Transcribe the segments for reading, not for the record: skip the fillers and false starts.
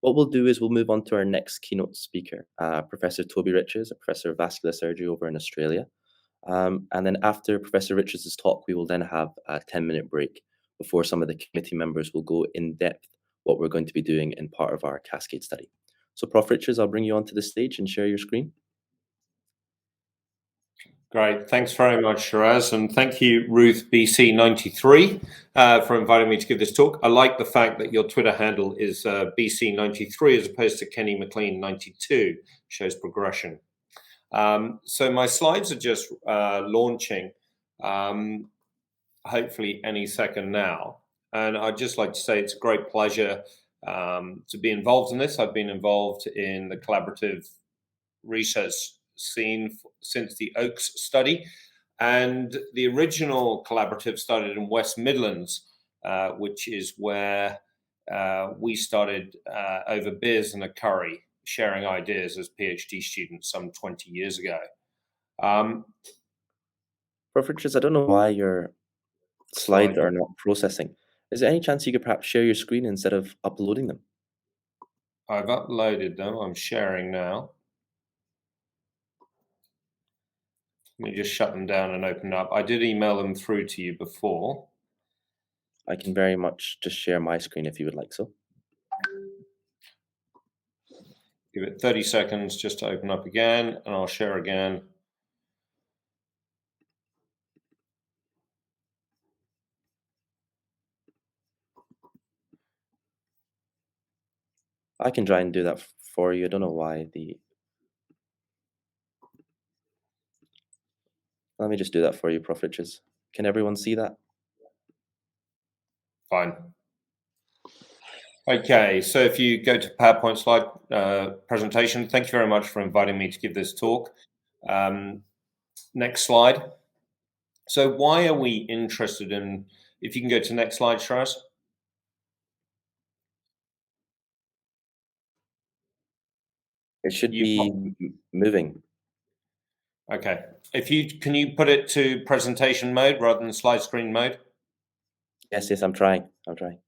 What we'll do is we'll move on to our next keynote speaker, Professor Toby Richards, a professor of vascular surgery over in Australia. And then after Professor Richards' talk, we will then have a 10-minute break before some of the committee members will go in depth what we're going to be doing in part of our CASCADE study. So Prof. Richards, I'll bring you onto the stage and share your screen. Great, thanks very much, Shiraz, and thank you, Ruth BC93, for inviting me to give this talk. I like the fact that your Twitter handle is BC93 as opposed to Kenny McLean 92, shows progression. So my slides are just launching, hopefully any second now, and I'd just like to say it's a great pleasure to be involved in this. I've been involved in the collaborative research scene since the Oaks study, and the original collaborative started in West Midlands, which is where we started over beers and a curry, sharing ideas as PhD students some 20 years ago. Prof. Richards, I don't know why your slides are not processing. Is there any chance you could perhaps share your screen instead of uploading them? I've uploaded them. I'm sharing now. Let me just shut them down and open up. I did email them through to you before. I can very much just share my screen if you would like so. Give it 30 seconds just to open up again, and I'll share again. I can try and do that for you. I don't know why Let me just do that for you, Prof. Richards. Can everyone see that? Fine. Okay, so if you go to PowerPoint slide presentation, thank you very much for inviting me to give this talk. Next slide. So why are we interested in, if you can go to next slide, Shiraz. It should be moving. Okay, can you put it to presentation mode rather than slide screen mode? Yes, I'm trying. Okay.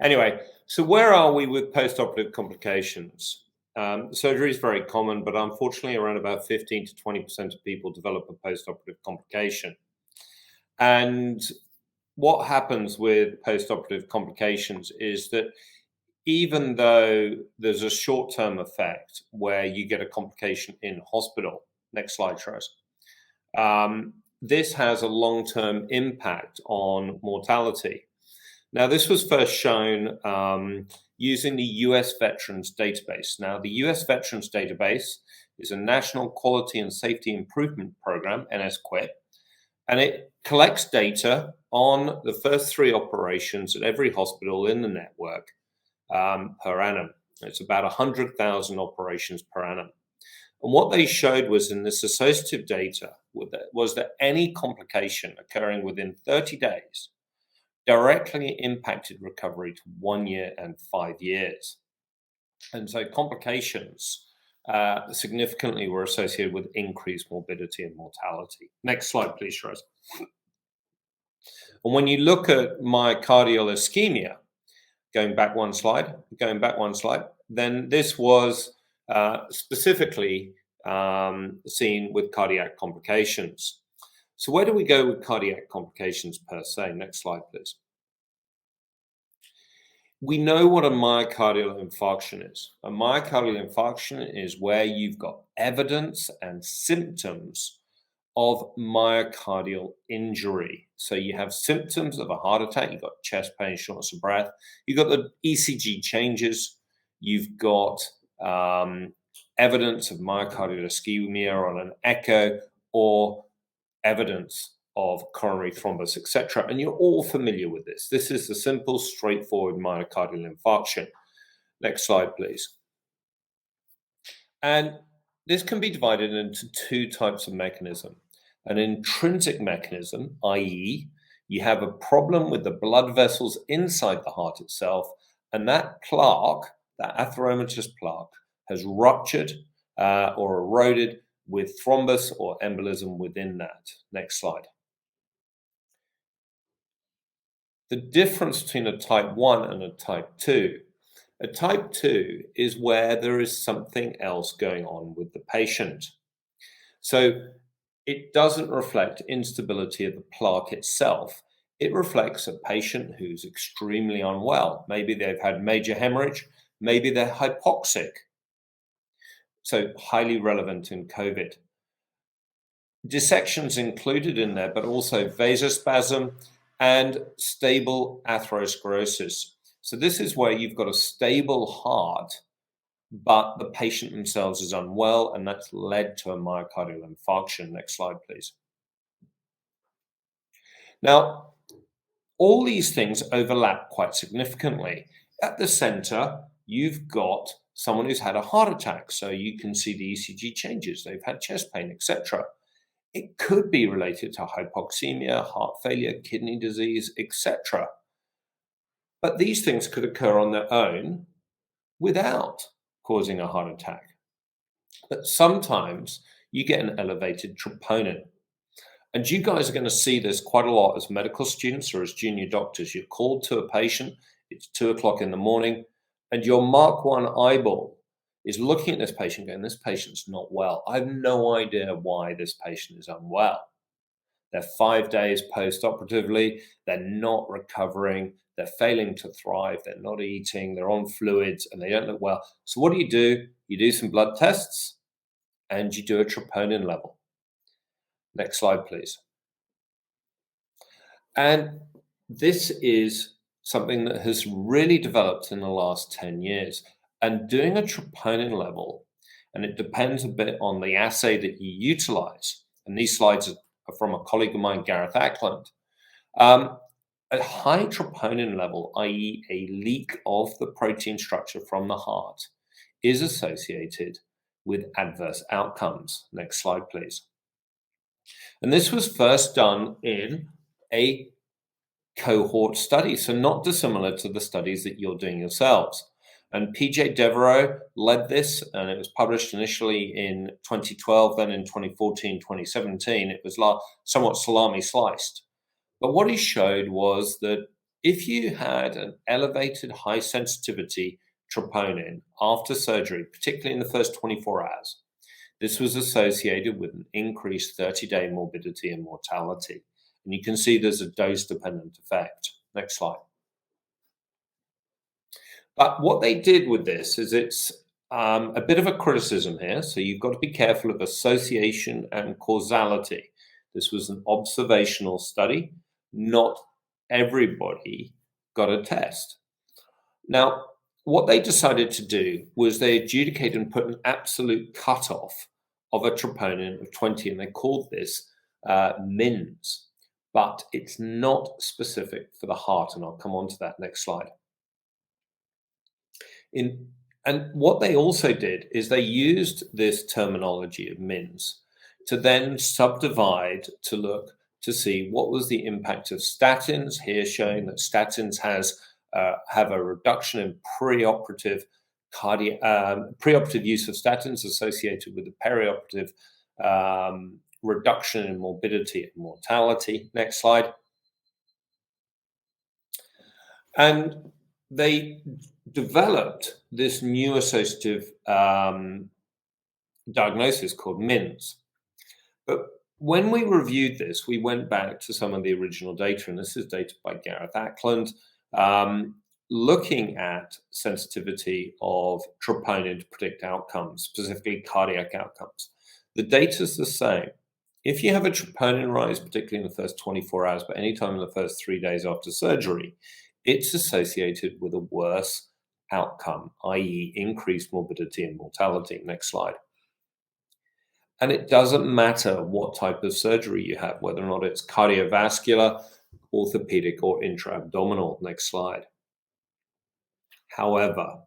Anyway, so where are we with postoperative complications? Surgery is very common, but unfortunately around about 15 to 20% of people develop a postoperative complication. And what happens with postoperative complications is that even though there's a short-term effect where you get a complication in hospital, next slide, Shiraz, this has a long-term impact on mortality. Now, this was first shown using the US Veterans Database. Now, the US Veterans Database is a National Quality and Safety Improvement Program, NSQIP, and it collects data on the first 3 operations at every hospital in the network per annum. It's about 100,000 operations per annum. And what they showed was in this associative data was that any complication occurring within 30 days directly impacted recovery to 1 year and 5 years. And so complications significantly were associated with increased morbidity and mortality. Next slide, please, Shiraz. And when you look at myocardial ischemia, going back one slide, then this was specifically seen with cardiac complications. So where do we go with cardiac complications per se? Next slide, please. We know what a myocardial infarction is. A myocardial infarction is where you've got evidence and symptoms of myocardial injury. So you have symptoms of a heart attack, you've got chest pain, shortness of breath, you've got the ECG changes, you've got evidence of myocardial ischemia on an echo, or evidence of coronary thrombus, etc. And you're all familiar with this. This is the simple, straightforward myocardial infarction. Next slide, please. And this can be divided into 2 types of mechanism. An intrinsic mechanism, i.e., you have a problem with the blood vessels inside the heart itself, and that plaque, that atheromatous plaque, has ruptured or eroded with thrombus or embolism within that. Next slide. the difference between a type 1 and a type 2. A type 2 is where there is something else going on with the patient. So it doesn't reflect instability of the plaque itself. It reflects a patient who's extremely unwell. Maybe they've had major hemorrhage, maybe they're hypoxic. So highly relevant in COVID. Dissections included in there, but also vasospasm and stable atherosclerosis. So this is where you've got a stable heart, but the patient themselves is unwell, and that's led to a myocardial infarction. Next slide, please. Now, all these things overlap quite significantly. At the center, you've got someone who's had a heart attack, so you can see the ECG changes. They've had chest pain, etc. It could be related to hypoxemia, heart failure, kidney disease, etc. But these things could occur on their own without causing a heart attack. But sometimes you get an elevated troponin. And you guys are going to see this quite a lot as medical students or as junior doctors. You're called to a patient, it's 2 o'clock in the morning, and your Mark 1 eyeball is looking at this patient going, this patient's not well. I have no idea why this patient is unwell. They're 5 days post-operatively, they're not recovering, they're failing to thrive, they're not eating, they're on fluids, and they don't look well. So what do? You do some blood tests, and you do a troponin level. Next slide, please. And this is something that has really developed in the last 10 years. And doing a troponin level, and it depends a bit on the assay that you utilize. And these slides are from a colleague of mine, Gareth Ackland. A high troponin level, i.e. a leak of the protein structure from the heart, is associated with adverse outcomes. Next slide, please. And this was first done in a cohort study, so not dissimilar to the studies that you're doing yourselves. And PJ Devereaux led this, and it was published initially in 2012, then in 2014, 2017. It was somewhat salami sliced. But what he showed was that if you had an elevated high sensitivity troponin after surgery, particularly in the first 24 hours, this was associated with an increased 30-day morbidity and mortality. And you can see there's a dose-dependent effect. Next slide. But what they did with this is it's a bit of a criticism here. So you've got to be careful of association and causality. This was an observational study. Not everybody got a test. Now, what they decided to do was they adjudicated and put an absolute cutoff of a troponin of 20, and they called this MINS, but it's not specific for the heart, and I'll come on to that next slide. And what they also did is they used this terminology of MINS to then subdivide to look to see what was the impact of statins, here showing that statins have a reduction in preoperative use of statins associated with the perioperative reduction in morbidity and mortality. Next slide. And they developed this new associative diagnosis called MINS. But when we reviewed this, we went back to some of the original data, and this is data by Gareth Ackland, looking at sensitivity of troponin to predict outcomes, specifically cardiac outcomes. The data is the same. If you have a troponin rise, particularly in the first 24 hours, but anytime in the first 3 days after surgery, it's associated with a worse outcome, i.e. increased morbidity and mortality. Next slide. And it doesn't matter what type of surgery you have, whether or not it's cardiovascular, orthopedic, or intra-abdominal. Next slide. However,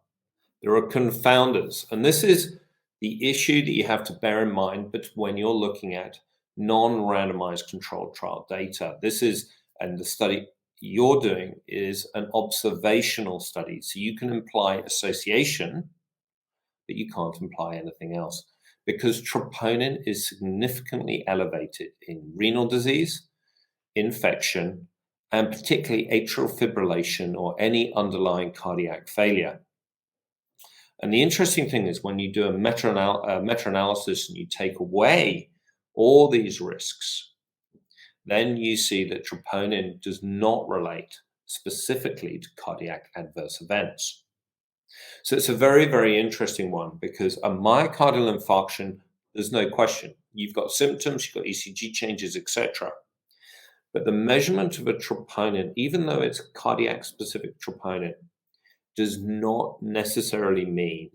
there are confounders, and this is the issue that you have to bear in mind but when you're looking at non-randomized controlled trial data. This is, and the study you're doing is an observational study, so you can imply association, but you can't imply anything else, because troponin is significantly elevated in renal disease, infection, and particularly atrial fibrillation or any underlying cardiac failure. And the interesting thing is when you do a meta-analysis and you take away all these risks, then you see that troponin does not relate specifically to cardiac adverse events. So it's a very, very interesting one because a myocardial infarction, there's no question. You've got symptoms, you've got ECG changes, etc. But the measurement of a troponin, even though it's cardiac-specific troponin, does not necessarily mean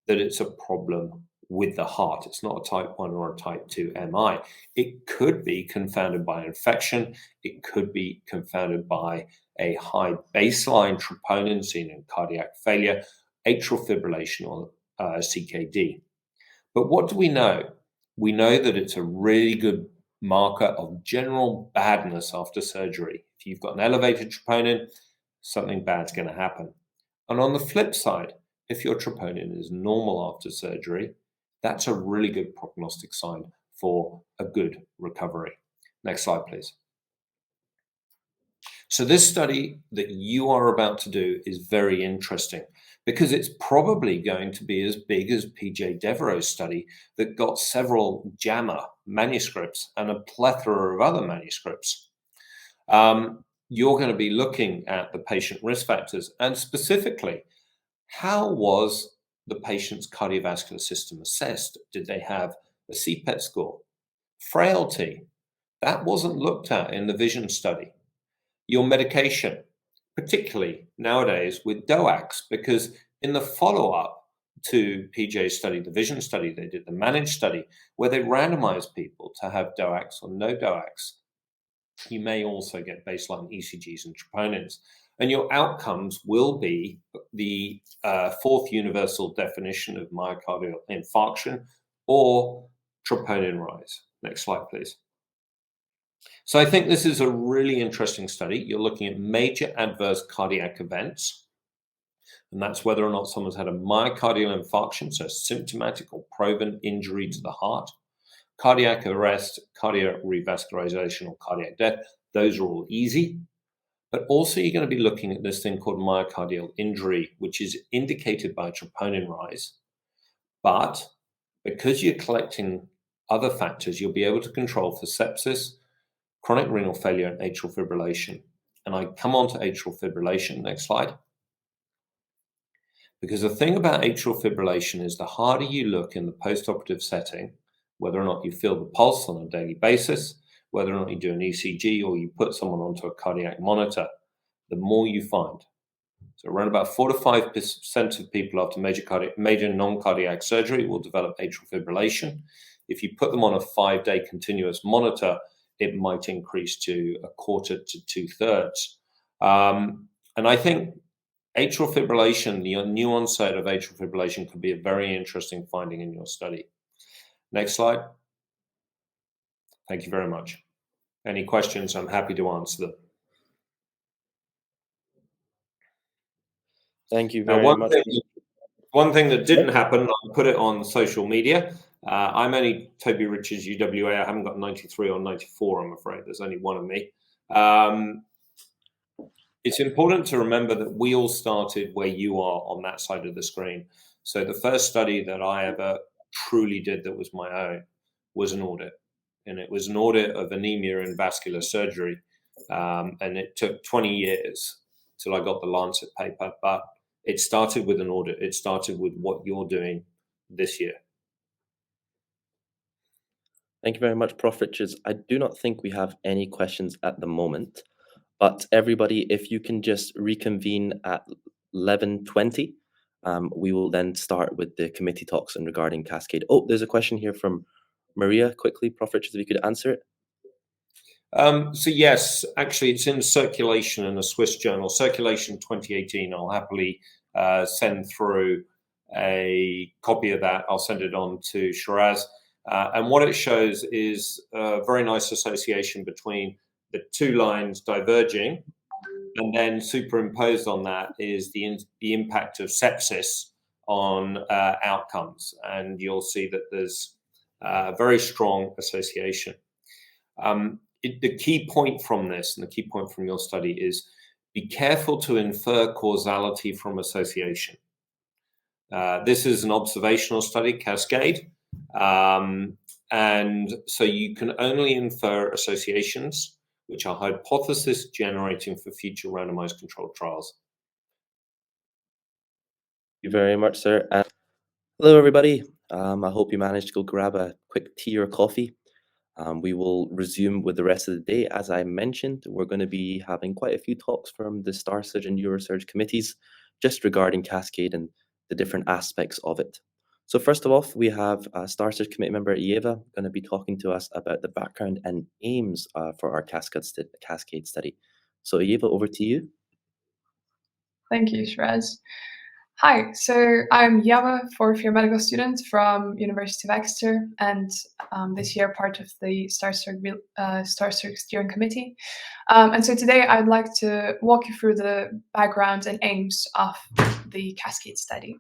that it's a problem with the heart. It's not a type 1 or a type 2 MI. It could be confounded by infection. It could be confounded by a high baseline troponin seen in cardiac failure, atrial fibrillation, or CKD. But what do we know? We know that it's a really good marker of general badness after surgery. If you've got an elevated troponin, something bad's going to happen. And on the flip side, if your troponin is normal after surgery, that's a really good prognostic sign for a good recovery. Next slide, please. So this study that you are about to do is very interesting because it's probably going to be as big as PJ Devereux's study that got several JAMA manuscripts and a plethora of other manuscripts. You're going to be looking at the patient risk factors and specifically, how was the patient's cardiovascular system assessed? Did they have a CPET score? Frailty, that wasn't looked at in the VISION study. Your medication, particularly nowadays with DOACs, because in the follow-up to PJ's study, the VISION study, they did the MANAGE study, where they randomized people to have DOACs or no DOACs. You may also get baseline ECGs and troponins. And your outcomes will be the fourth universal definition of myocardial infarction or troponin rise. Next slide, please. So I think this is a really interesting study. You're looking at major adverse cardiac events, and that's whether or not someone's had a myocardial infarction, so symptomatic or proven injury to the heart, cardiac arrest, cardiac revascularization, or cardiac death. Those are all easy. But also you're going to be looking at this thing called myocardial injury, which is indicated by troponin rise. But because you're collecting other factors, you'll be able to control for sepsis, chronic renal failure, and atrial fibrillation. And I come on to atrial fibrillation. Next slide. Because the thing about atrial fibrillation is the harder you look in the postoperative setting, whether or not you feel the pulse on a daily basis, whether or not you do an ECG or you put someone onto a cardiac monitor, the more you find. So around about 4 to 5% of people after major non-cardiac surgery will develop atrial fibrillation. If you put them on a 5-day continuous monitor, it might increase to a quarter to 2/3. And I think atrial fibrillation, the new onset of atrial fibrillation, could be a very interesting finding in your study. Next slide. Thank you very much. Any questions, I'm happy to answer them. Thank you very much. One thing that didn't happen, I put it on social media. I'm only Toby Richards, UWA. I haven't got 93 or 94, I'm afraid. There's only one of me. It's important to remember that we all started where you are on that side of the screen. So the first study that I ever truly did that was my own was an audit. And it was an audit of anemia in vascular surgery. And it took 20 years till I got the Lancet paper. But it started with an audit. It started with what you're doing this year. Thank you very much, Prof. Richards. I do not think we have any questions at the moment. But everybody, if you can just reconvene at 11:20, we will then start with the committee talks and regarding Cascade. Oh, there's a question here from Maria. Quickly, Prof. Richards, if you could answer it. So yes, actually, it's in Circulation in a Swiss journal, Circulation 2018. I'll happily send through a copy of that. I'll send it on to Shiraz. And what it shows is a very nice association between the two lines diverging, and then superimposed on that is the impact of sepsis on outcomes. And you'll see that there's a very strong association. the key point from this, and the key point from your study, is be careful to infer causality from association. This is an observational study, CASCADE, and so you can only infer associations which are hypothesis generating for future randomized controlled trials. Thank you very much, sir. Hello, everybody. I hope you managed to go grab a quick tea or coffee. We will resume with the rest of the day. As I mentioned, we're going to be having quite a few talks from the StarSurge and Eurosurge committees just regarding Cascade and the different aspects of it. So first of all, we have StarSurge committee member Eva going to be talking to us about the background and aims for our Cascade study. So Eva, over to you. Thank you, Shrez. Hi, so I'm Yava, fourth-year medical student from University of Exeter, and this year part of the StarSurge steering committee. And so today I'd like to walk you through the background and aims of the Cascade study.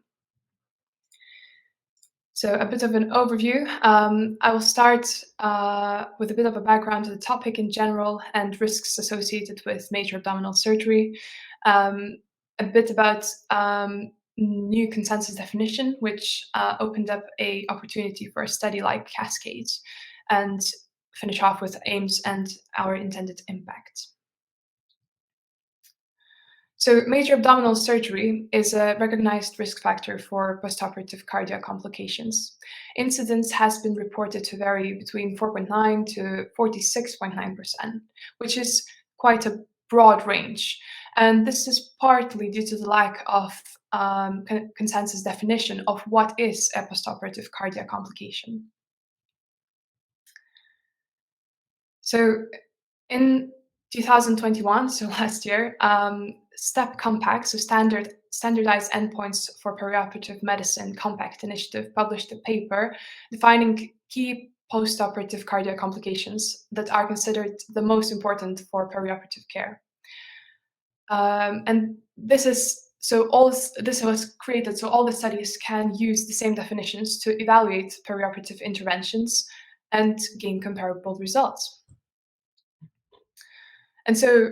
So a bit of an overview. I will start with a bit of a background to the topic in general and risks associated with major abdominal surgery. A bit about new consensus definition, which opened up an opportunity for a study like Cascade, and finish off with aims and our intended impact. So major abdominal surgery is a recognized risk factor for postoperative cardiac complications. Incidence has been reported to vary between 4.9 to 46.9%, which is quite a broad range. And this is partly due to the lack of consensus definition of what is a postoperative cardiac complication. So in 2021, so last year, STEP Compact, so Standardized Endpoints for Perioperative Medicine Compact Initiative, published a paper defining key postoperative cardiac complications that are considered the most important for perioperative care. And this was created so all the studies can use the same definitions to evaluate perioperative interventions and gain comparable results. And so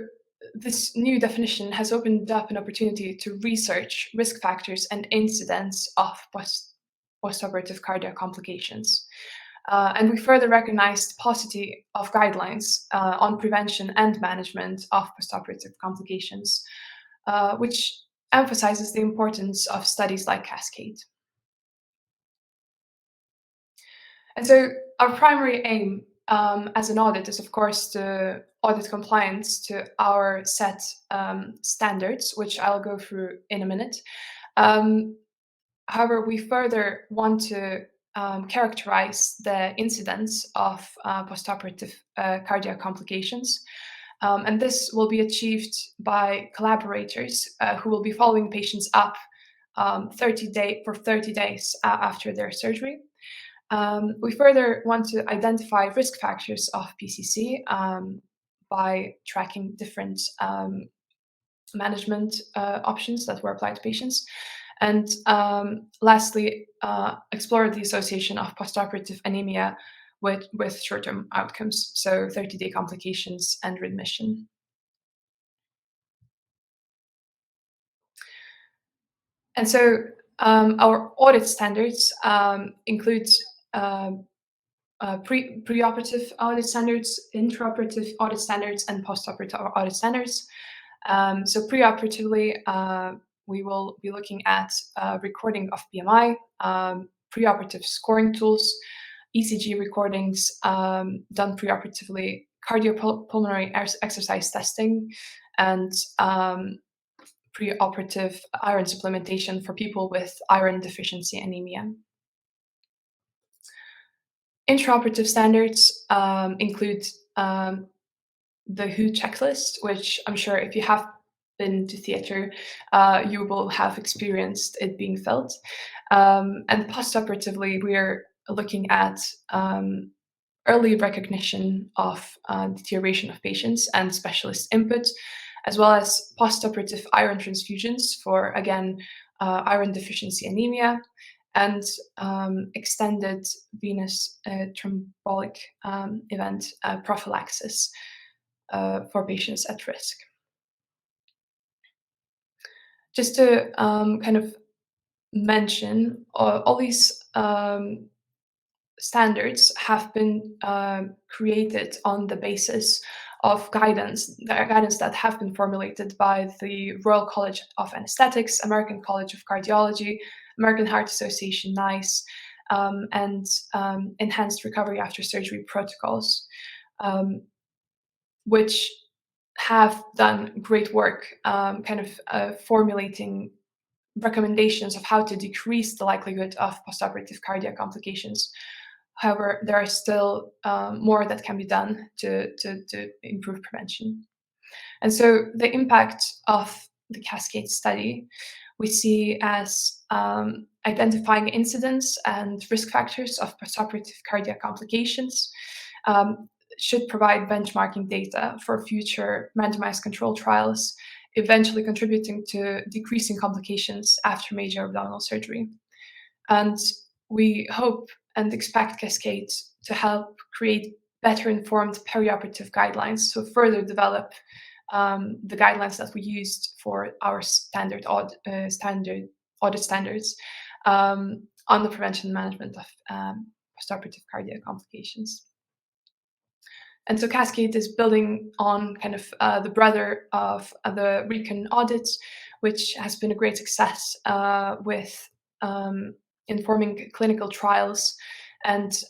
this new definition has opened up an opportunity to research risk factors and incidence of postoperative cardiac complications. And we further recognized paucity of guidelines on prevention and management of postoperative complications, which emphasizes the importance of studies like Cascade. And so our primary aim as an audit is, of course, to audit compliance to our set standards, which I'll go through in a minute. However, we further want to characterize the incidence of postoperative cardiac complications. And this will be achieved by collaborators who will be following patients up 30 days after their surgery. We further want to identify risk factors of PCC by tracking different management options that were applied to patients. And lastly, explore the association of postoperative anemia with short-term outcomes, so 30-day complications and readmission. And so our audit standards include preoperative audit standards, intraoperative audit standards, and postoperative audit standards. So preoperatively, we will be looking at recording of BMI, preoperative scoring tools, ECG recordings done preoperatively, cardiopulmonary exercise testing, and preoperative iron supplementation for people with iron deficiency anemia. Intraoperative standards include the WHO checklist, which I'm sure if you have been to theatre, you will have experienced it being felt. And postoperatively, we're looking at early recognition of deterioration of patients and specialist input, as well as postoperative iron transfusions for, again, iron deficiency anemia, and extended venous thrombotic event prophylaxis for patients at risk. Just to kind of mention, all these standards have been created on the basis of guidance that have been formulated by the Royal College of Anesthetics, American College of Cardiology, American Heart Association, NICE, and Enhanced Recovery After Surgery protocols, which have done great work formulating recommendations of how to decrease the likelihood of postoperative cardiac complications. However, there are still more that can be done to improve prevention. And so the impact of the CASCADE study we see as identifying incidence and risk factors of postoperative cardiac complications, should provide benchmarking data for future randomized control trials, eventually contributing to decreasing complications after major abdominal surgery. And we hope and expect CASCADE to help create better informed perioperative guidelines, so further develop the guidelines that we used for our standard audit standards on the prevention and management of postoperative cardiac complications. And so CASCADE is building on kind of the brother of the RECON audit, which has been a great success with informing clinical trials and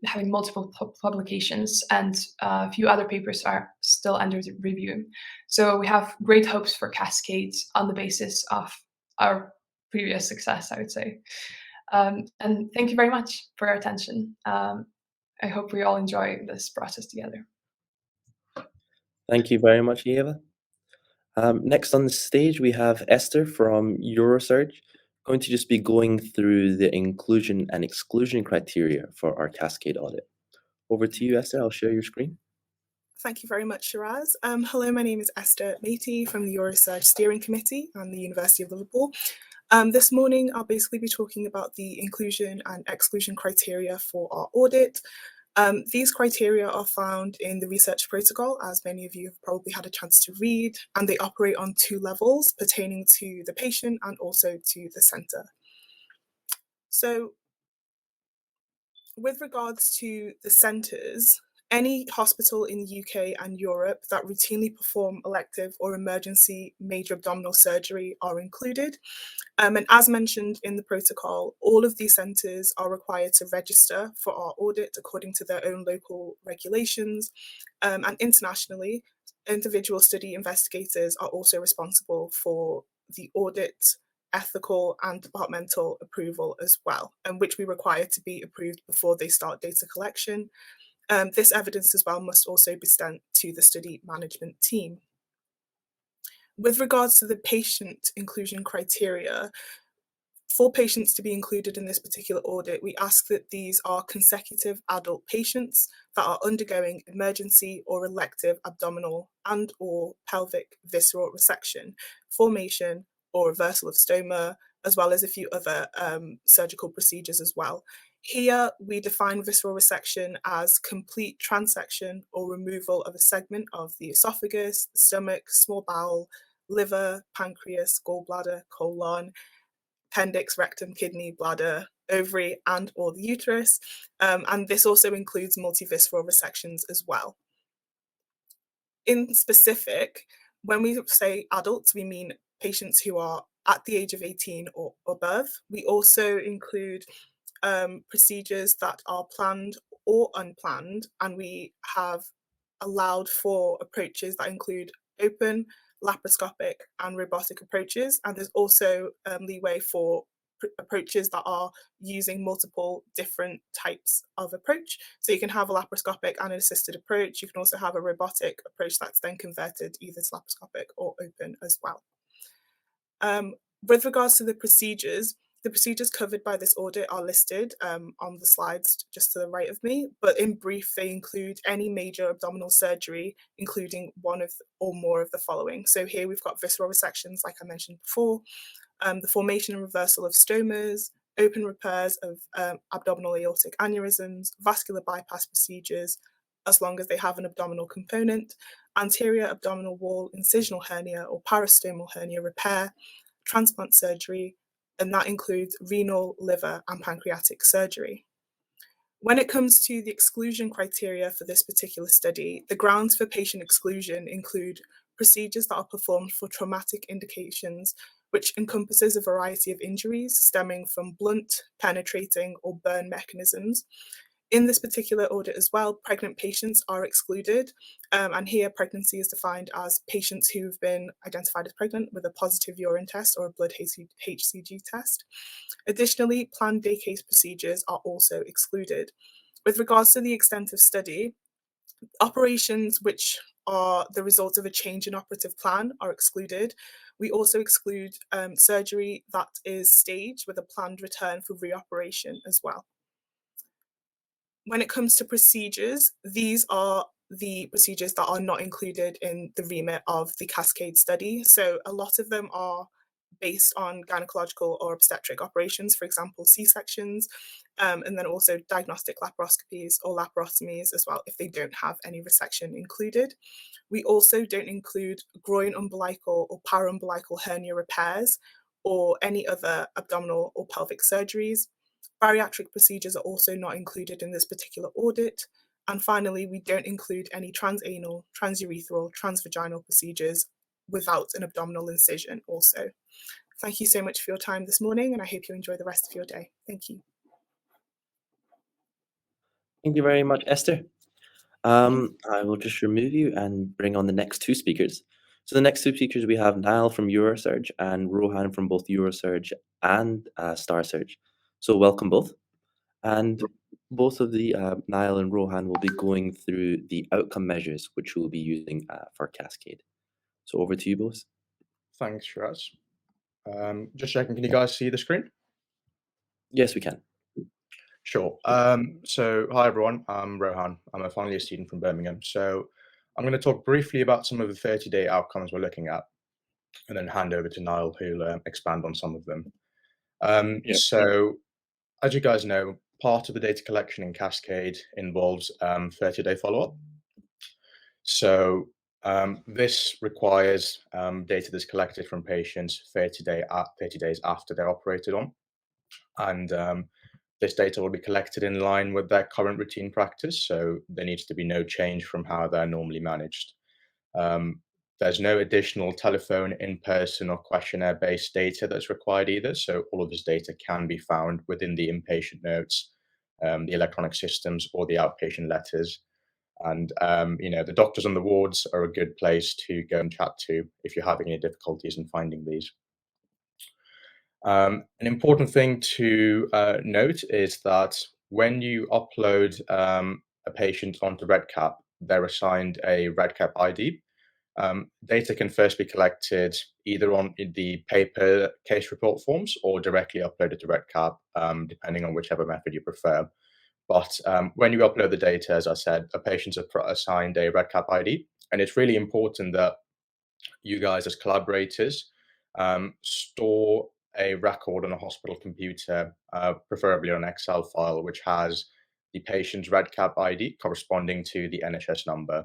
having multiple publications, and a few other papers are still under review. So we have great hopes for CASCADE on the basis of our previous success, I would say. And thank you very much for your attention. I hope we all enjoy this process together. Thank you very much, Eva. Next on the stage, we have Esther from Eurosurge, going to just be going through the inclusion and exclusion criteria for our CASCADE audit. Over to you, Esther. I'll share your screen. Thank you very much, Shiraz. Hello, my name is Esther Matey from the Eurosurge Steering Committee and the University of Liverpool. This morning, I'll basically be talking about the inclusion and exclusion criteria for our audit. These criteria are found in the research protocol, as many of you have probably had a chance to read, and they operate on 2 levels pertaining to the patient and also to the centre. So, with regards to the centres, any hospital in the UK and Europe that routinely perform elective or emergency major abdominal surgery are included. And as mentioned in the protocol, all of these centres are required to register for our audit according to their own local regulations. And internationally, individual study investigators are also responsible for the audit, ethical and departmental approval as well, and which we require to be approved before they start data collection. This evidence as well must also be sent to the study management team. With regards to the patient inclusion criteria, for patients to be included in this particular audit, we ask that these are consecutive adult patients that are undergoing emergency or elective abdominal and or pelvic visceral resection, formation or reversal of stoma, as well as a few other surgical procedures as well. Here, we define visceral resection as complete transection or removal of a segment of the esophagus, the stomach, small bowel, liver, pancreas, gallbladder, colon, appendix, rectum, kidney, bladder, ovary, and or the uterus. And this also includes multivisceral resections as well. In specific, when we say adults, we mean patients who are at the age of 18 or above. We also include procedures that are planned or unplanned, and we have allowed for approaches that include open, laparoscopic and robotic approaches, and there's also leeway for approaches that are using multiple different types of approach. So you can have a laparoscopic and an assisted approach. You can also have a robotic approach that's then converted either to laparoscopic or open as well. With regards to the procedures covered by this audit are listed on the slides just to the right of me, but in brief, they include any major abdominal surgery, including one of or more of the following. So here we've got visceral resections, like I mentioned before, the formation and reversal of stomas, open repairs of abdominal aortic aneurysms, vascular bypass procedures, as long as they have an abdominal component, anterior abdominal wall incisional hernia or parastomal hernia repair, transplant surgery, and that includes renal, liver, and pancreatic surgery. When it comes to the exclusion criteria for this particular study, the grounds for patient exclusion include procedures that are performed for traumatic indications, which encompasses a variety of injuries stemming from blunt, penetrating, or burn mechanisms. In this particular audit as well, pregnant patients are excluded, and here pregnancy is defined as patients who've been identified as pregnant with a positive urine test or a blood HCG test. Additionally, planned day case procedures are also excluded. With regards to the extent of study, operations which are the result of a change in operative plan are excluded. We also exclude surgery that is staged with a planned return for reoperation as well. When it comes to procedures, these are the procedures that are not included in the remit of the CASCADE study. So a lot of them are based on gynecological or obstetric operations, for example, C-sections, and then also diagnostic laparoscopies or laparotomies as well, if they don't have any resection included. We also don't include groin umbilical or paraumbilical hernia repairs or any other abdominal or pelvic surgeries. Bariatric procedures are also not included in this particular audit. And finally, we don't include any transanal, transurethral, transvaginal procedures without an abdominal incision also. Thank you so much for your time this morning, and I hope you enjoy the rest of your day. Thank you. Thank you very much, Esther. I will just remove you and bring on the next two speakers. So the next two speakers, we have Niall from Eurosurge and Rohan from both Eurosurge and StarSurge. So welcome both. And both of the Niall and Rohan will be going through the outcome measures, which we'll be using for Cascade. So over to you both. Thanks, Shiraz. Just checking, can you guys see the screen? Yes, we can. Sure. So hi everyone, I'm Rohan. I'm a final year student from Birmingham. So I'm going to talk briefly about some of the 30-day outcomes we're looking at, and then hand over to Niall, who'll expand on some of them. So as you guys know, part of the data collection in Cascade involves 30-day follow-up. So this requires data that's collected from patients 30 days after they're operated on. And this data will be collected in line with their current routine practice, so there needs to be no change from how they're normally managed. There's no additional telephone, in-person, or questionnaire-based data that's required either, so all of this data can be found within the inpatient notes, the electronic systems, or the outpatient letters. And the doctors on the wards are a good place to go and chat to if you're having any difficulties in finding these. An important thing to note is that when you upload a patient onto REDCap, they're assigned a REDCap ID. Data can first be collected either on the paper case report forms or directly uploaded to REDCap, depending on whichever method you prefer. But when you upload the data, as I said, a patient's assigned a REDCap ID, and it's really important that you guys as collaborators store a record on a hospital computer, preferably on an Excel file, which has the patient's REDCap ID corresponding to the NHS number.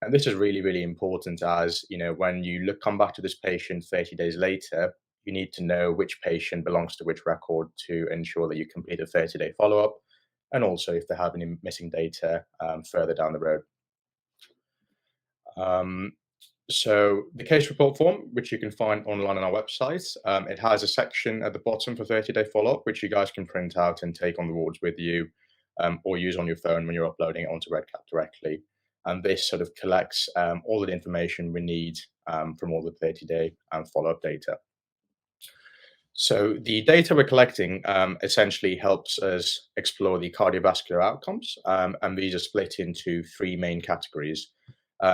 And this is really, really important as, when you come back to this patient 30 days later, you need to know which patient belongs to which record to ensure that you complete a 30-day follow-up, and also if they have any missing data further down the road. So the case report form, which you can find online on our website, it has a section at the bottom for 30-day follow-up, which you guys can print out and take on the wards with you, or use on your phone when you're uploading it onto REDCap directly. And this sort of collects all of the information we need from all the 30-day follow-up data. So the data we're collecting essentially helps us explore the cardiovascular outcomes, and these are split into three main categories.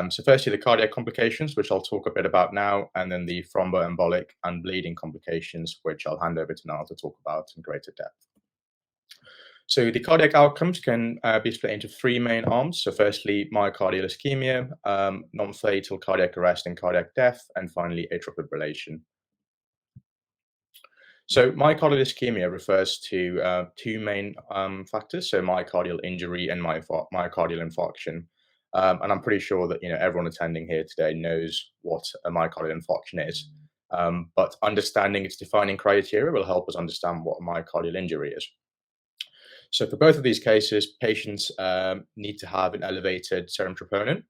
So firstly, the cardiac complications, which I'll talk a bit about now, and then the thromboembolic and bleeding complications, which I'll hand over to Niall to talk about in greater depth. So the cardiac outcomes can be split into three main arms. So firstly, myocardial ischemia, non-fatal cardiac arrest and cardiac death, and finally atrial fibrillation. So myocardial ischemia refers to two main factors, so myocardial injury and myocardial infarction. And I'm pretty sure that everyone attending here today knows what a myocardial infarction is. But understanding its defining criteria will help us understand what a myocardial injury is. So for both of these cases, patients need to have an elevated serum troponin.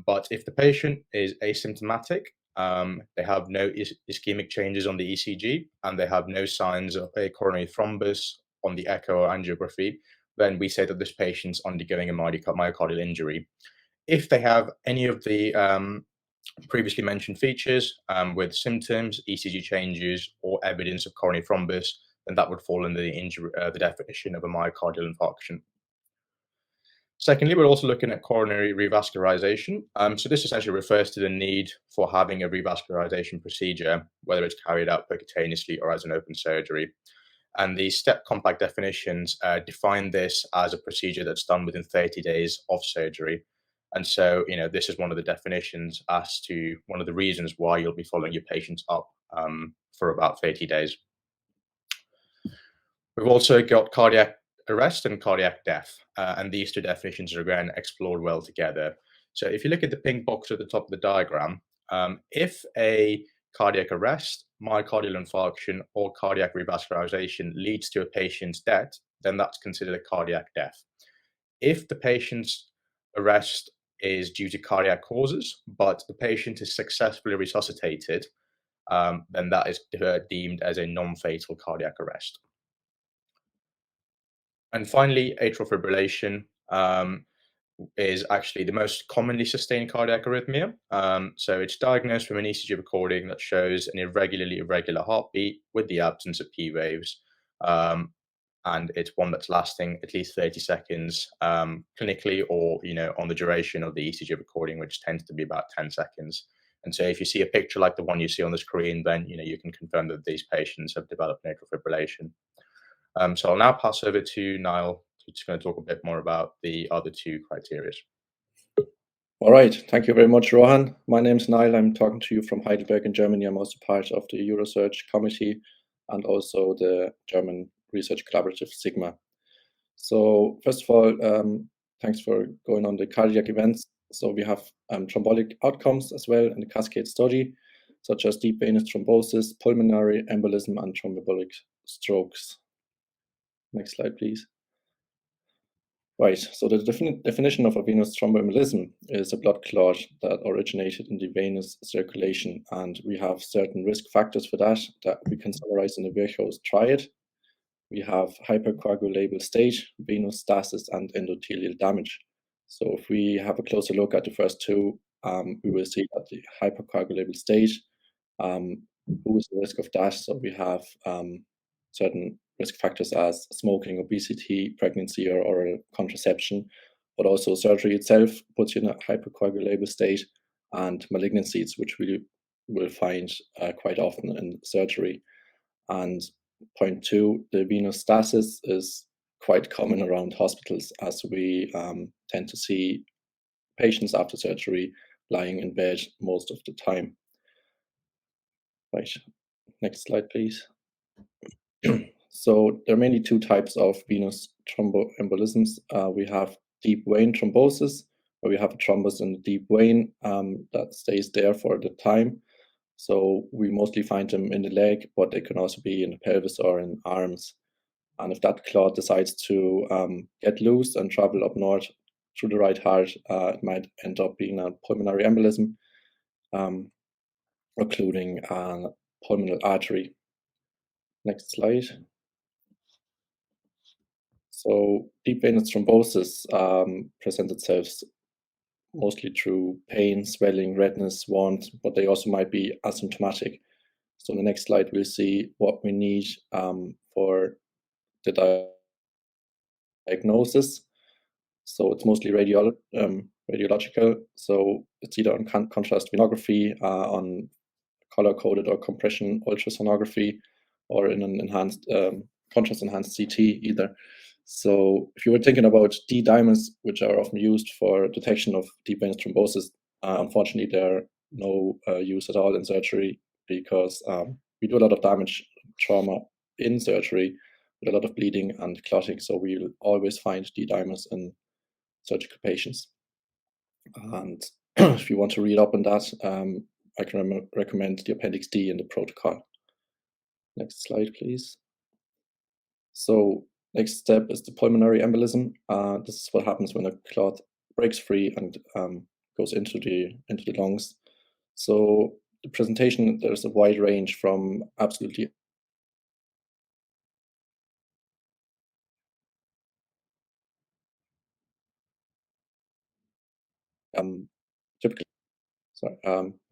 But if the patient is asymptomatic, they have no ischemic changes on the ECG, and they have no signs of a coronary thrombus on the echo or angiography, then we say that this patient's undergoing a myocardial injury. If they have any of the previously mentioned features with symptoms, ECG changes, or evidence of coronary thrombus, then that would fall under the definition of a myocardial infarction. Secondly, we're also looking at coronary revascularization. So this essentially refers to the need for having a revascularization procedure, whether it's carried out percutaneously or as an open surgery. And the STEP compact definitions define this as a procedure that's done within 30 days of surgery. And so, this is one of the definitions as to one of the reasons why you'll be following your patients up for about 30 days. We've also got cardiac arrest and cardiac death, and these two definitions are again explored well together. So if you look at the pink box at the top of the diagram, if a cardiac arrest, myocardial infarction, or cardiac revascularization leads to a patient's death, then that's considered a cardiac death. If the patient's arrest is due to cardiac causes, but the patient is successfully resuscitated, then that is deemed as a non-fatal cardiac arrest. And finally, atrial fibrillation is actually the most commonly sustained cardiac arrhythmia. So it's diagnosed from an ECG recording that shows an irregular heartbeat with the absence of P waves. And it's one that's lasting at least 30 seconds clinically, or on the duration of the ECG recording, which tends to be about 10 seconds. And so if you see a picture like the one you see on the screen, then you can confirm that these patients have developed atrial fibrillation. So I'll now pass over to Niall, who's going to talk a bit more about the other two criteria. All right, thank you very much, Rohan. My name is Niall. I'm talking to you from Heidelberg in Germany. I'm also part of the Eurosearch committee and also the German research collaborative Sigma. So first of all, thanks for going on the cardiac events. So we have thrombotic outcomes as well in the CASCADE study, such as deep venous thrombosis, pulmonary embolism, and thromboembolic strokes. Next slide, please. Right, so the definition of a venous thromboembolism is a blood clot that originated in the venous circulation, and we have certain risk factors for that we can summarize in the Virchow's triad. We have hypercoagulable state, venous stasis, and endothelial damage. So if we have a closer look at the first two, we will see that the hypercoagulable state, who is the risk of that? So we have certain risk factors as smoking, obesity, pregnancy, or oral contraception, but also surgery itself puts you in a hypercoagulable state, and malignancies, which we will find quite often in surgery. And point two, the venous stasis is quite common around hospitals, as we tend to see patients after surgery lying in bed most of the time. Right, next slide, please. So there are mainly two types of venous thromboembolisms. We have deep vein thrombosis, where we have a thrombus in the deep vein that stays there for the time. So we mostly find them in the leg, but they can also be in the pelvis or in arms. And if that clot decides to get loose and travel up north through the right heart, it might end up being a pulmonary embolism, occluding a pulmonary artery. Next slide. So deep venous thrombosis presents itself mostly through pain, swelling, redness, warmth, but they also might be asymptomatic. So in the next slide, we'll see what we need for the diagnosis. So it's mostly radiological. So it's either on contrast venography, on color-coded or compression ultrasonography, or in an enhanced contrast-enhanced CT either. So if you were thinking about D-dimers, which are often used for detection of deep venous thrombosis, unfortunately, there are no use at all in surgery, because we do a lot of damage trauma in surgery with a lot of bleeding and clotting. So we'll always find D-dimers in surgical patients. And if you want to read up on that, I can recommend the Appendix D in the protocol. Next slide, please. So next step is the pulmonary embolism. This is what happens when a clot breaks free and goes into the lungs. So the presentation, there's a wide range from absolutely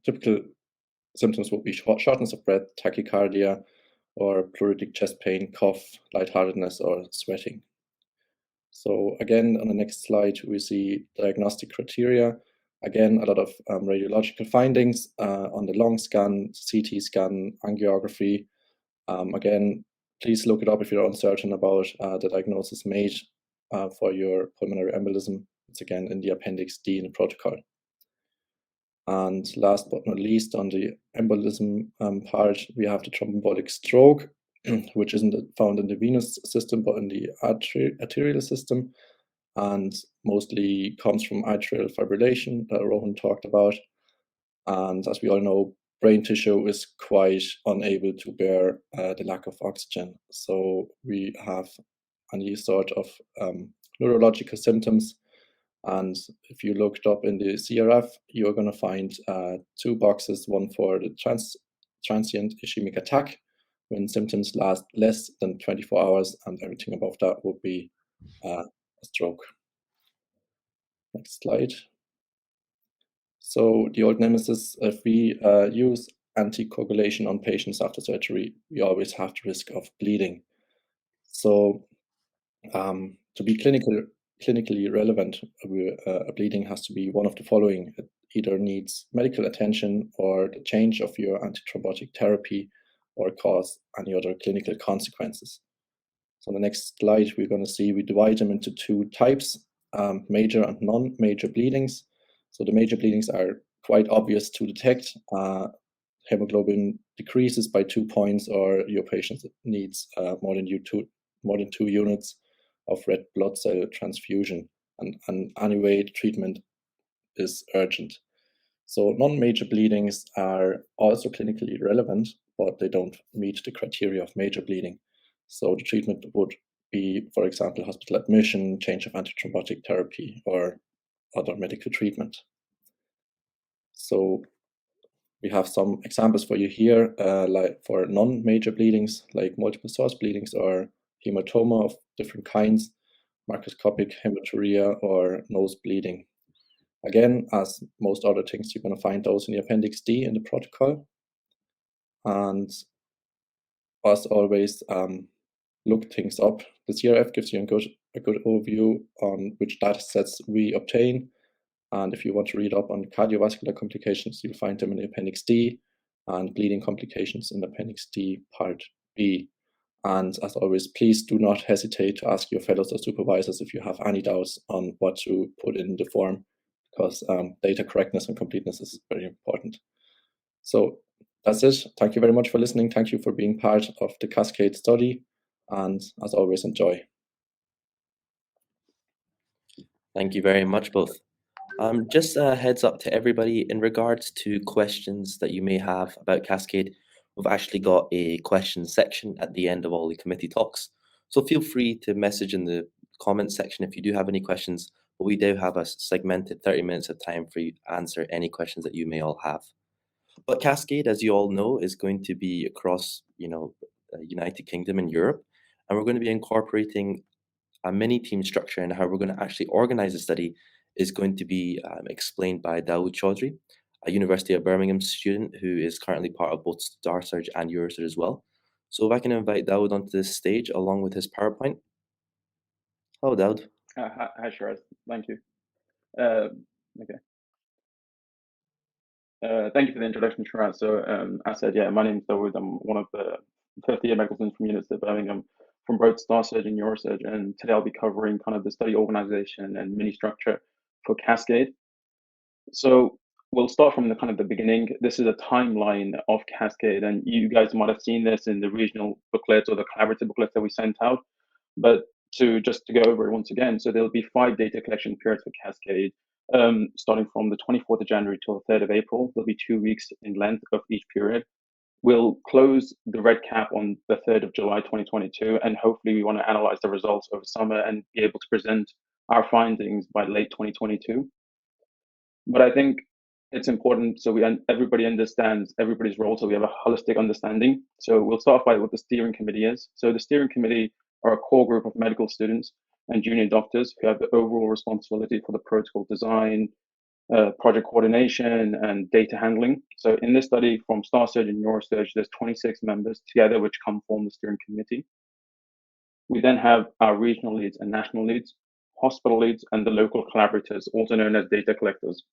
typical symptoms would be shortness of breath, tachycardia, or pleuritic chest pain, cough, lightheartedness, or sweating. So again, on the next slide, we see diagnostic criteria. Again, a lot of radiological findings on the lung scan, CT scan, angiography. Again, please look it up if you're uncertain about the diagnosis made for your pulmonary embolism. It's again in the Appendix D in the protocol. And last but not least, on the embolism part, we have the thromboembolic stroke, which isn't found in the venous system, but in the arterial system, and mostly comes from atrial fibrillation that Rohan talked about. And as we all know, brain tissue is quite unable to bear the lack of oxygen. So we have any sort of neurological symptoms. And if you looked up in the CRF, you're going to find two boxes, one for the transient ischemic attack, when symptoms last less than 24 hours, and everything above that would be a stroke. Next slide. So the old nemesis, if we use anticoagulation on patients after surgery, we always have the risk of bleeding. So to be clinically relevant, a bleeding has to be one of the following. It either needs medical attention or the change of your antithrombotic therapy or cause any other clinical consequences. So on the next slide, we're going to see we divide them into two types, major and non-major bleedings. So the major bleedings are quite obvious to detect. Hemoglobin decreases by 2 points, or your patient needs more than 2 units of red blood cell transfusion, and anyway, the treatment is urgent. So non-major bleedings are also clinically relevant, but they don't meet the criteria of major bleeding. So the treatment would be, for example, hospital admission, change of antithrombotic therapy, or other medical treatment. So we have some examples for you here, like for non-major bleedings, like multiple source bleedings or hematoma of different kinds, macroscopic hematuria, or nose bleeding. Again, as most other things, you're going to find those in the Appendix D in the protocol. And as always, look things up. The CRF gives you a good overview on which data sets we obtain. And if you want to read up on cardiovascular complications, you'll find them in the Appendix D, and bleeding complications in the Appendix D Part B. And as always, please do not hesitate to ask your fellows or supervisors if you have any doubts on what to put in the form, because data correctness and completeness is very important. So that's it. Thank you very much for listening. Thank you for being part of the CASCADE study. And as always, enjoy. Thank you very much, both. Just a heads up to everybody, in regards to questions that you may have about Cascade, we've actually got a question section at the end of all the committee talks. So feel free to message in the comment section if you do have any questions, but we do have a segmented 30 minutes of time for you to answer any questions that you may all have. But Cascade, as you all know, is going to be across, United Kingdom and Europe, and we're going to be incorporating a mini team structure, and how we're going to actually organize the study is going to be explained by Daoud Chaudhry, a University of Birmingham student who is currently part of both StarSurge and Eurosurge as well. So if I can invite Daoud onto this stage along with his PowerPoint. Hello, Daoud. Hi, Shiraz. Thank you. Okay. Thank you for the introduction, Shiraz. So as said, my name is Daoud. I'm one of the 50-year medical students from University of Birmingham, from both StarSurge and Eurosurge, and today I'll be covering kind of the study organization and mini structure for Cascade. So we'll start from the kind of the beginning. This is a timeline of CASCADE, and you guys might have seen this in the regional booklets or the collaborative booklets that we sent out. But just to go over it once again, so there'll be 5 data collection periods for CASCADE, starting from the 24th of January till the 3rd of April. There'll be 2 weeks in length of each period. We'll close the REDCap on the 3rd of July 2022, and hopefully we want to analyze the results over summer and be able to present our findings by late 2022. But I think it's important so everybody understands everybody's role, so we have a holistic understanding. So we'll start by what the steering committee is. So the steering committee are a core group of medical students and junior doctors who have the overall responsibility for the protocol design, project coordination, and data handling. So in this study, from Star Surgeon, Neurosurge, there's 26 members together which form the steering committee. We then have our regional leads and national leads, hospital leads, and the local collaborators, also known as data collectors.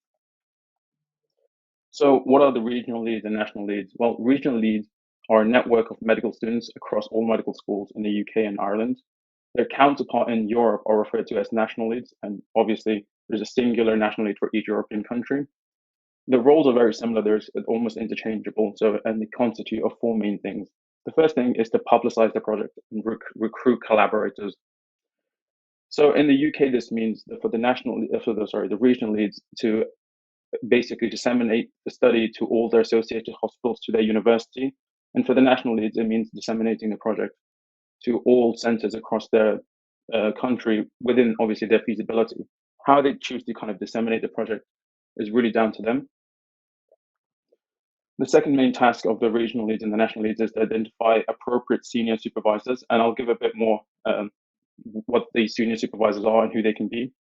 So what are the regional leads and national leads? Well, regional leads are a network of medical students across all medical schools in the UK and Ireland. Their counterpart in Europe are referred to as national leads, and obviously there's a singular national lead for each European country. The roles are very similar, they're almost interchangeable, and they constitute of 4 main things. The first thing is to publicize the project and recruit collaborators. So in the UK, this means that for the regional leads to basically disseminate the study to all their associated hospitals, to their university. And for the national leads, it means disseminating the project to all centers across their country within obviously their feasibility. How they choose to kind of disseminate the project is really down to them. The second main task of the regional leads and the national leads is to identify appropriate senior supervisors, and I'll give a bit more what these senior supervisors are and who they can be.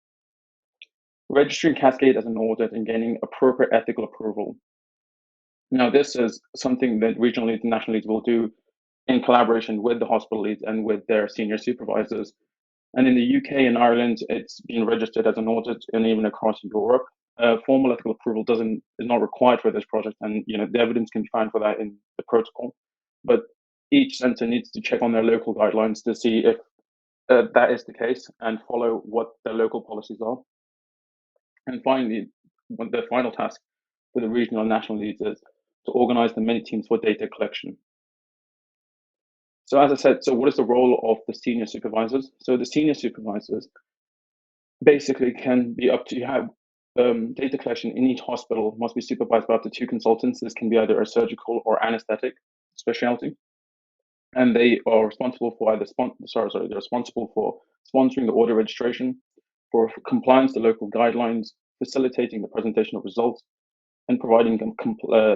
Registering CASCADE as an audit and gaining appropriate ethical approval. Now, this is something that regional leads and national leads will do in collaboration with the hospital leads and with their senior supervisors. And in the UK and Ireland, it's been registered as an audit, and even across Europe. Formal ethical approval is not required for this project, and the evidence can be found for that in the protocol. But each center needs to check on their local guidelines to see if that is the case and follow what their local policies are. And finally, the final task for the regional and national leads is to organize the mini teams for data collection. So as I said, what is the role of the senior supervisors? So the senior supervisors basically can be up to have data collection in each hospital must be supervised by up to 2 consultants. This can be either a surgical or anesthetic specialty. And they are responsible for they're responsible for sponsoring the order registration, for compliance to local guidelines, facilitating the presentation of results, and providing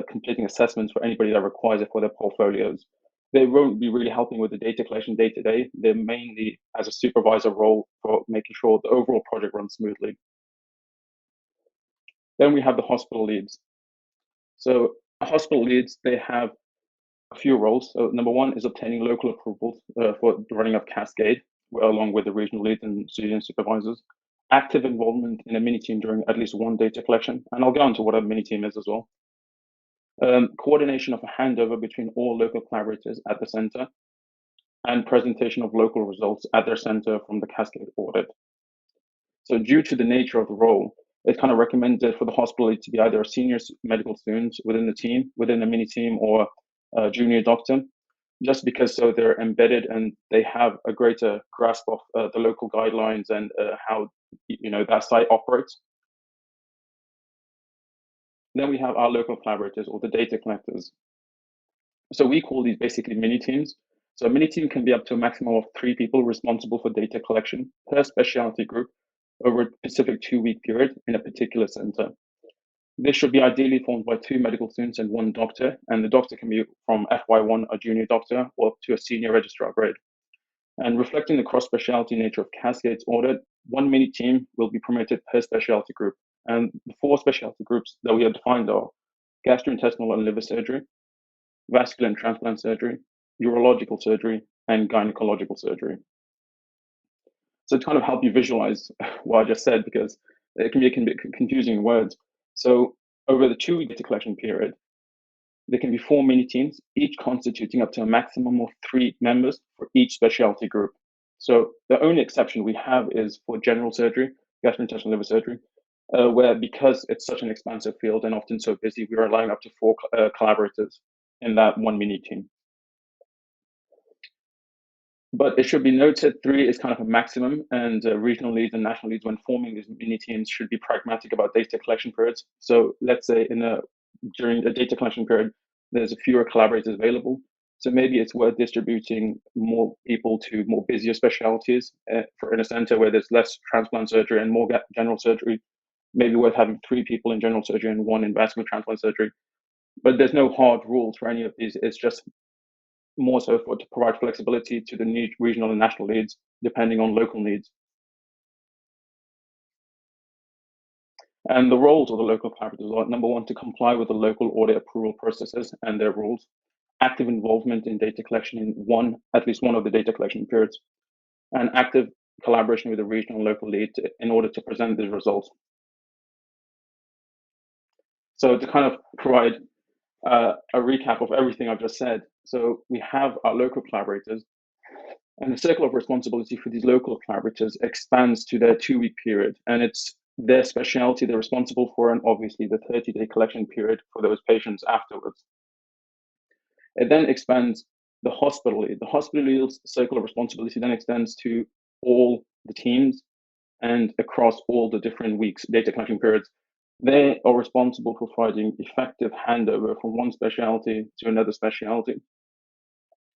completing assessments for anybody that requires it for their portfolios. They won't be really helping with the data collection day to day. They're mainly as a supervisor role for making sure the overall project runs smoothly. Then we have the hospital leads. So hospital leads, they have a few roles. So number 1 is obtaining local approvals for the running of CASCADE, along with the regional leads and senior supervisors. Active involvement in a mini team during at least 1 data collection, and I'll go into what a mini team is as well. Coordination of a handover between all local collaborators at the center, and presentation of local results at their center from the CASCADE audit. So due to the nature of the role, it's kind of recommended for the hospital to be either a senior medical student within the team, within a mini team, or a junior doctor, just because so they're embedded and they have a greater grasp of the local guidelines and how that site operates. Then we have our local collaborators, or the data collectors. So we call these basically mini teams. So a mini team can be up to a maximum of 3 people responsible for data collection per specialty group over a specific 2-week period in a particular center. This should be ideally formed by 2 medical students and 1 doctor, and the doctor can be from FY1, a junior doctor, or up to a senior registrar grade. And reflecting the cross-specialty nature of CASCADE's audit, 1 mini team will be promoted per specialty group. And the 4 specialty groups that we have defined are gastrointestinal and liver surgery, vascular and transplant surgery, urological surgery, and gynecological surgery. So to kind of help you visualize what I just said, because it can be confusing words. So over the 2-week data collection period, there can be 4 mini teams, each constituting up to a maximum of 3 members for each specialty group. So the only exception we have is for general surgery, gastrointestinal liver surgery. where because it's such an expansive field and often so busy, we are allowing up to 4 collaborators in that one mini team. But it should be noted 3 is kind of a maximum, and regional leads and national leads when forming these mini teams should be pragmatic about data collection periods. So let's say during the data collection period, there's fewer collaborators available. So maybe it's worth distributing more people to more busier specialties. For in a center where there's less transplant surgery and more general surgery, maybe worth having 3 people in general surgery and 1 in vascular transplant surgery. But there's no hard rules for any of these. It's just more so to provide flexibility to the regional and national leads, depending on local needs. And the roles of the local collaborators are, number 1, to comply with the local audit approval processes and their rules, active involvement in data collection in at least one of the data collection periods, and active collaboration with the regional and local lead in order to present these results. So to kind of provide a recap of everything I've just said. So we have our local collaborators, and the circle of responsibility for these local collaborators expands to their 2-week period, and it's their specialty they're responsible for, and obviously the 30-day collection period for those patients afterwards. It then expands the hospital lead. The hospital lead's circle of responsibility then extends to all the teams and across all the different weeks, data collection periods. They are responsible for providing effective handover from one specialty to another specialty,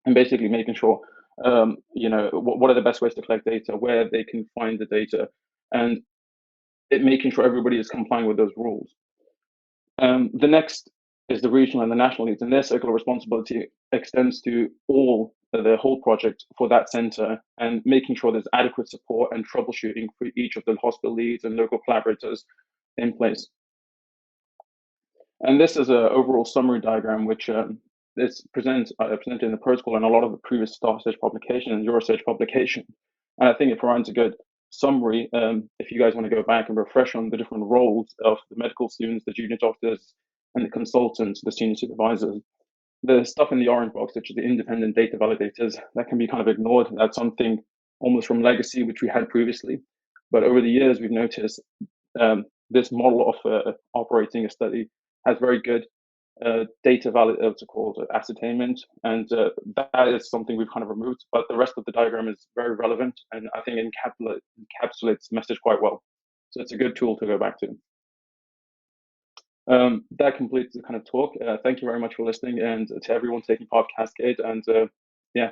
and basically making sure, what are the best ways to collect data, where they can find the data, and making sure everybody is complying with those rules. The next is the regional and the national leads, and their circle of responsibility extends to the whole project for that center, and making sure there's adequate support and troubleshooting for each of the hospital leads and local collaborators in place. And this is an overall summary diagram, which is presented in the protocol and a lot of the previous Star Search publication and Eurosearch publication. And I think it provides a good summary if you guys want to go back and refresh on the different roles of the medical students, the junior doctors, and the consultants, the senior supervisors. The stuff in the orange box, which is the independent data validators, that can be kind of ignored. That's something almost from legacy, which we had previously. But over the years, we've noticed this model of operating a study has very good data ascertainment, and that is something we've kind of removed, but the rest of the diagram is very relevant, and I think encapsulates the message quite well. So it's a good tool to go back to. That completes the kind of talk. Thank you very much for listening, and to everyone taking part of Cascade, and yeah.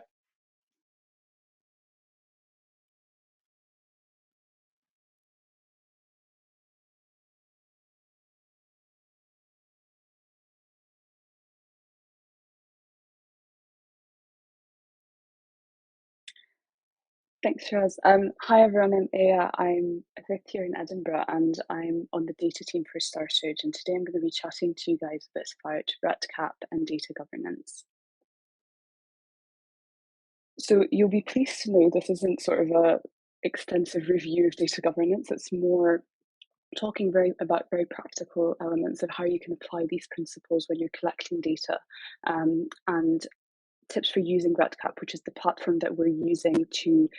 Thanks, Shiraz. Hi everyone, I'm Aya. I'm a fifth year in Edinburgh and I'm on the data team for Star Search, and today I'm going to be chatting to you guys a bit about REDCap and data governance. So you'll be pleased to know this isn't sort of a extensive review of data governance, it's more talking about very practical elements of how you can apply these principles when you're collecting data, and tips for using REDCap, which is the platform that we're using to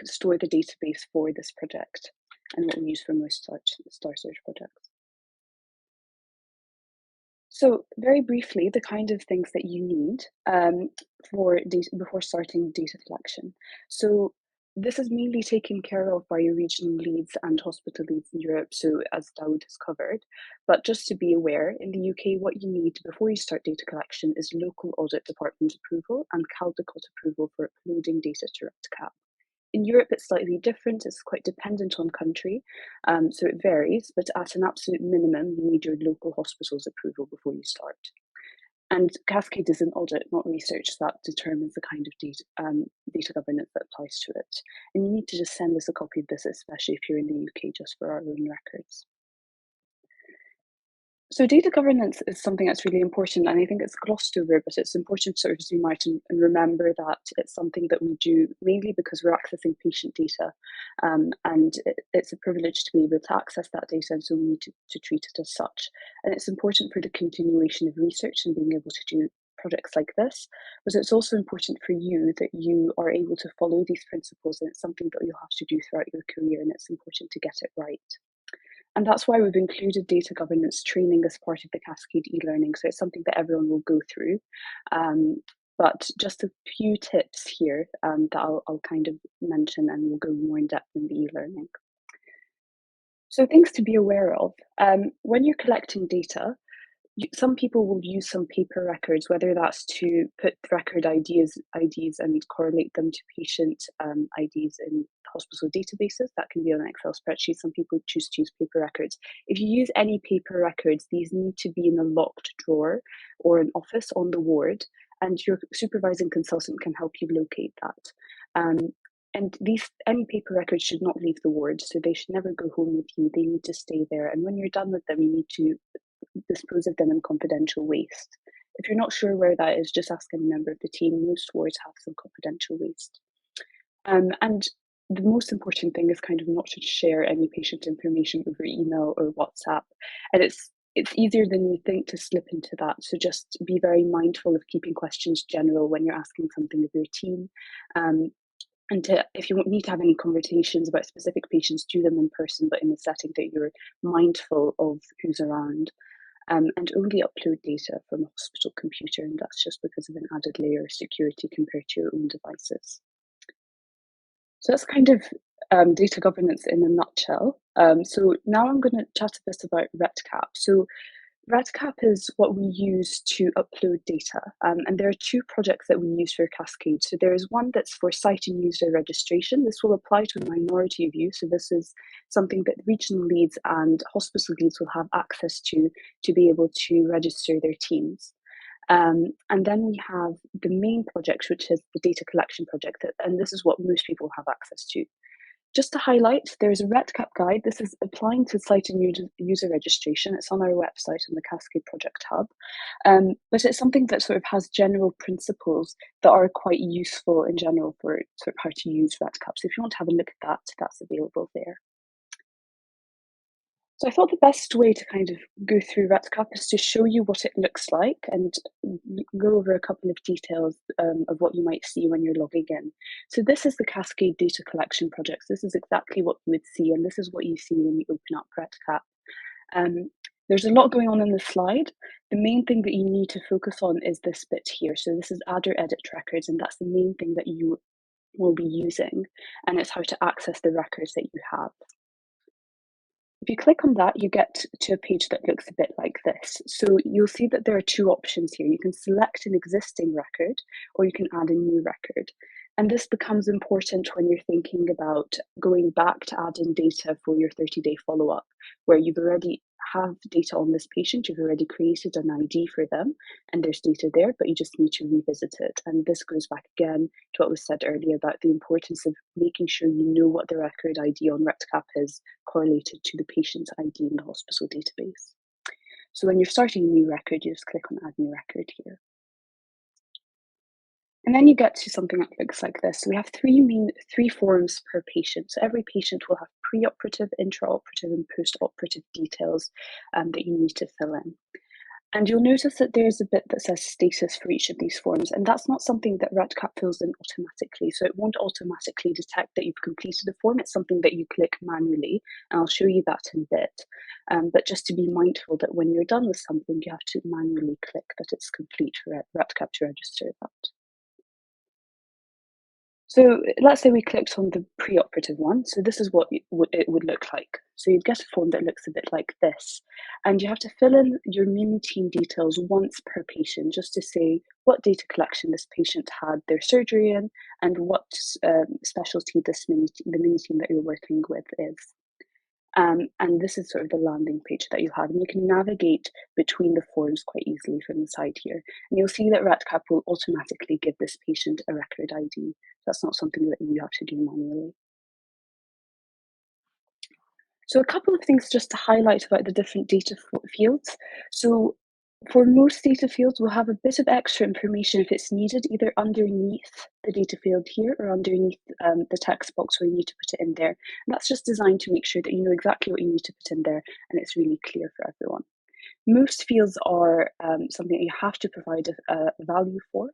store the database for this project and what we use for most Star Search projects. So very briefly, the kind of things that you need for data before starting data collection. So this is mainly taken care of by your regional leads and hospital leads in Europe, so as Daoud has covered. But just to be aware, in the UK, what you need before you start data collection is local audit department approval and Caldecott approval for uploading data to REDCap. In Europe, it's slightly different. It's quite dependent on country, so it varies, but at an absolute minimum, you need your local hospital's approval before you start. And Cascade is an audit, not research, that determines the kind of data governance that applies to it. And you need to just send us a copy of this, especially if you're in the UK, just for our own records. So data governance is something that's really important, and I think it's glossed over, but it's important to sort of zoom out and remember that it's something that we do mainly because we're accessing patient data, and it's a privilege to be able to access that data, and so we need to treat it as such. And it's important for the continuation of research and being able to do projects like this, but it's also important for you that you are able to follow these principles, and it's something that you'll have to do throughout your career, and it's important to get it right. And that's why we've included data governance training as part of the Cascade e-learning. So it's something that everyone will go through. But just a few tips here that I'll kind of mention, and we'll go more in depth in the e-learning. So things to be aware of. When you're collecting data, some people will use some paper records, whether that's to put record IDs and correlate them to patient IDs in hospital databases. That can be on an Excel spreadsheet. Some people choose to use paper records. If you use any paper records, these need to be in a locked drawer or an office on the ward, and your supervising consultant can help you locate that. And any paper records should not leave the ward, so they should never go home with you. They need to stay there. And when you're done with them, you need to dispose of them in confidential waste. If you're not sure where that is, just ask any member of the team. Most wards have some confidential waste. And the most important thing is kind of not to share any patient information over email or WhatsApp. And it's easier than you think to slip into that. So just be very mindful of keeping questions general when you're asking something of your team. And if you need to have any conversations about specific patients, do them in person, but in a setting that you're mindful of who's around. And only upload data from a hospital computer, and that's just because of an added layer of security compared to your own devices. So that's kind of data governance in a nutshell. So now I'm going to chat a bit about REDCap. So REDCap is what we use to upload data, and there are two projects that we use for Cascade. So there is one that's for site and user registration. This will apply to a minority of you. So this is something that regional leads and hospital leads will have access to be able to register their teams. And then we have the main project, which is the data collection project, and this is what most people have access to. Just to highlight, there's a REDCap guide. This is applying to site and user registration. It's on our website on the Cascade Project Hub. But it's something that sort of has general principles that are quite useful in general for sort of how to use REDCap. So if you want to have a look at that, that's available there. So I thought the best way to kind of go through REDCap is to show you what it looks like and go over a couple of details of what you might see when you're logging in. So this is the Cascade data collection project. This is exactly what you would see, and this is what you see when you open up REDCap. There's a lot going on in the slide. The main thing that you need to focus on is this bit here. So this is add or edit records, and that's the main thing that you will be using, and it's how to access the records that you have. If you click on that, you get to a page that looks a bit like this. So you'll see that there are two options here. You can select an existing record, or you can add a new record. And this becomes important when you're thinking about going back to add in data for your 30-day follow-up, where you've already have data on this patient, you've already created an ID for them, and there's data there, but you just need to revisit it. And this goes back again to what was said earlier about the importance of making sure you know what the record ID on REDCap is correlated to the patient's ID in the hospital database. So when you're starting a new record, you just click on Add New Record here. And then you get to something that looks like this. So we have three forms per patient. So every patient will have preoperative, intraoperative, and postoperative details that you need to fill in. And you'll notice that there's a bit that says status for each of these forms, and that's not something that REDCap fills in automatically. So it won't automatically detect that you've completed a form. It's something that you click manually, and I'll show you that in a bit. But just to be mindful that when you're done with something, you have to manually click that it's complete for REDCap to register that. So let's say we clicked on the preoperative one. So this is what it would look like. So you'd get a form that looks a bit like this. And you have to fill in your mini team details once per patient, just to say what data collection this patient had their surgery in and what specialty the mini team that you're working with is. And this is sort of the landing page that you have, and you can navigate between the forms quite easily from the side here. And you'll see that REDCap will automatically give this patient a record ID. That's not something that you have to do manually. So a couple of things just to highlight about the different data fields. So for most data fields, we'll have a bit of extra information if it's needed, either underneath the data field here or underneath the text box where you need to put it in there. And that's just designed to make sure that you know exactly what you need to put in there and it's really clear for everyone. Most fields are something that you have to provide a value for.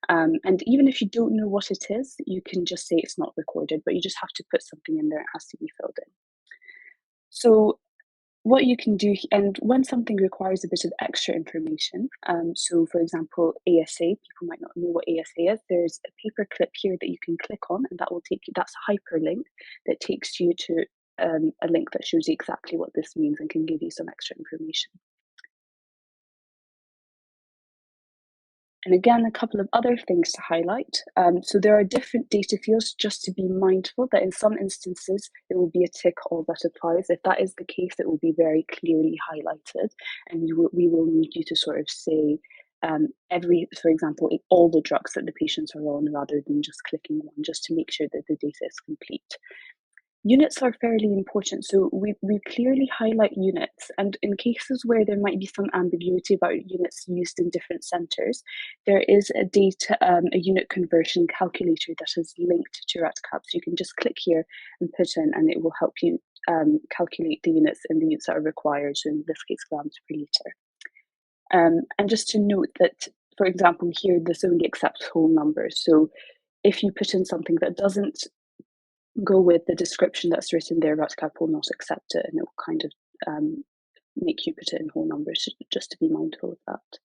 And even if you don't know what it is, you can just say it's not recorded, but you just have to put something in there. It has to be filled in. So what you can do, and when something requires a bit of extra information, so for example, ASA, people might not know what ASA is, there's a paperclip here that you can click on, and that will take you, that's a hyperlink that takes you to a link that shows you exactly what this means and can give you some extra information. And again, a couple of other things to highlight. So there are different data fields, just to be mindful that in some instances, it will be a tick all that applies. If that is the case, it will be very clearly highlighted. And we will need you to sort of say for example, all the drugs that the patients are on, rather than just clicking one, just to make sure that the data is complete. Units are fairly important, so we clearly highlight units, and in cases where there might be some ambiguity about units used in different centres, there is a unit conversion calculator that is linked to REDCap, so you can just click here and put in, and it will help you calculate the units and the units that are required, so in this case, grams per litre. And just to note that, for example, here this only accepts whole numbers, so if you put in something that doesn't go with the description that's written there, REDCap will not accept it, and it will kind of make you put it in whole numbers, just to be mindful of that.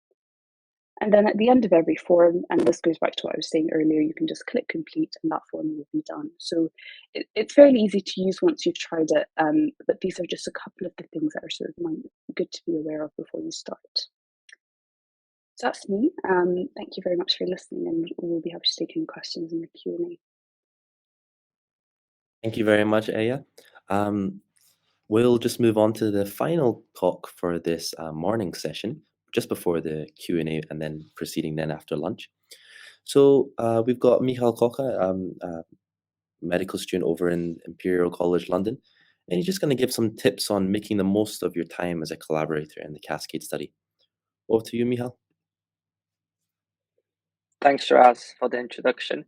And then at the end of every form, and this goes back to what I was saying earlier, you can just click complete and that form will be done. So it's fairly easy to use once you've tried it, but these are just a couple of the things that are sort of good to be aware of before you start. So that's me. Thank you very much for listening, and we'll be happy to take any questions in the Q&A. Thank you very much, Aya. We'll just move on to the final talk for this morning session, just before the Q&A, and then proceeding then after lunch. So we've got Michał Kawka, a medical student over in Imperial College London, and he's just going to give some tips on making the most of your time as a collaborator in the CASCADE study. Over to you, Michał. Thanks, Shiraz, for the introduction.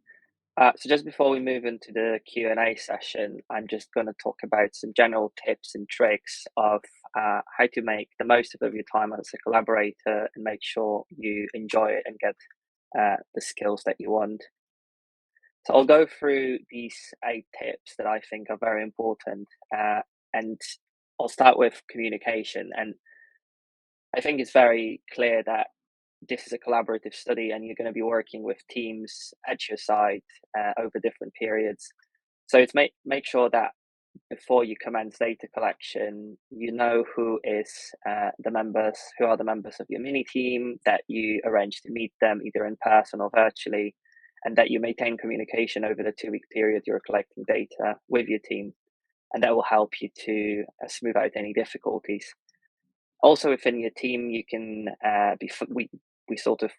So just before we move into the Q&A session, I'm just going to talk about some general tips and tricks of how to make the most of your time as a collaborator and make sure you enjoy it and get the skills that you want. So I'll go through these 8 tips that I think are very important, and I'll start with communication. And I think it's very clear that this is a collaborative study and you're going to be working with teams at your side over different periods. So it's make sure that before you commence data collection, you know who are the members of your mini team, that you arrange to meet them either in person or virtually, and that you maintain communication over the 2-week period you're collecting data with your team. And that will help you to smooth out any difficulties. Also within your team, you can we sort of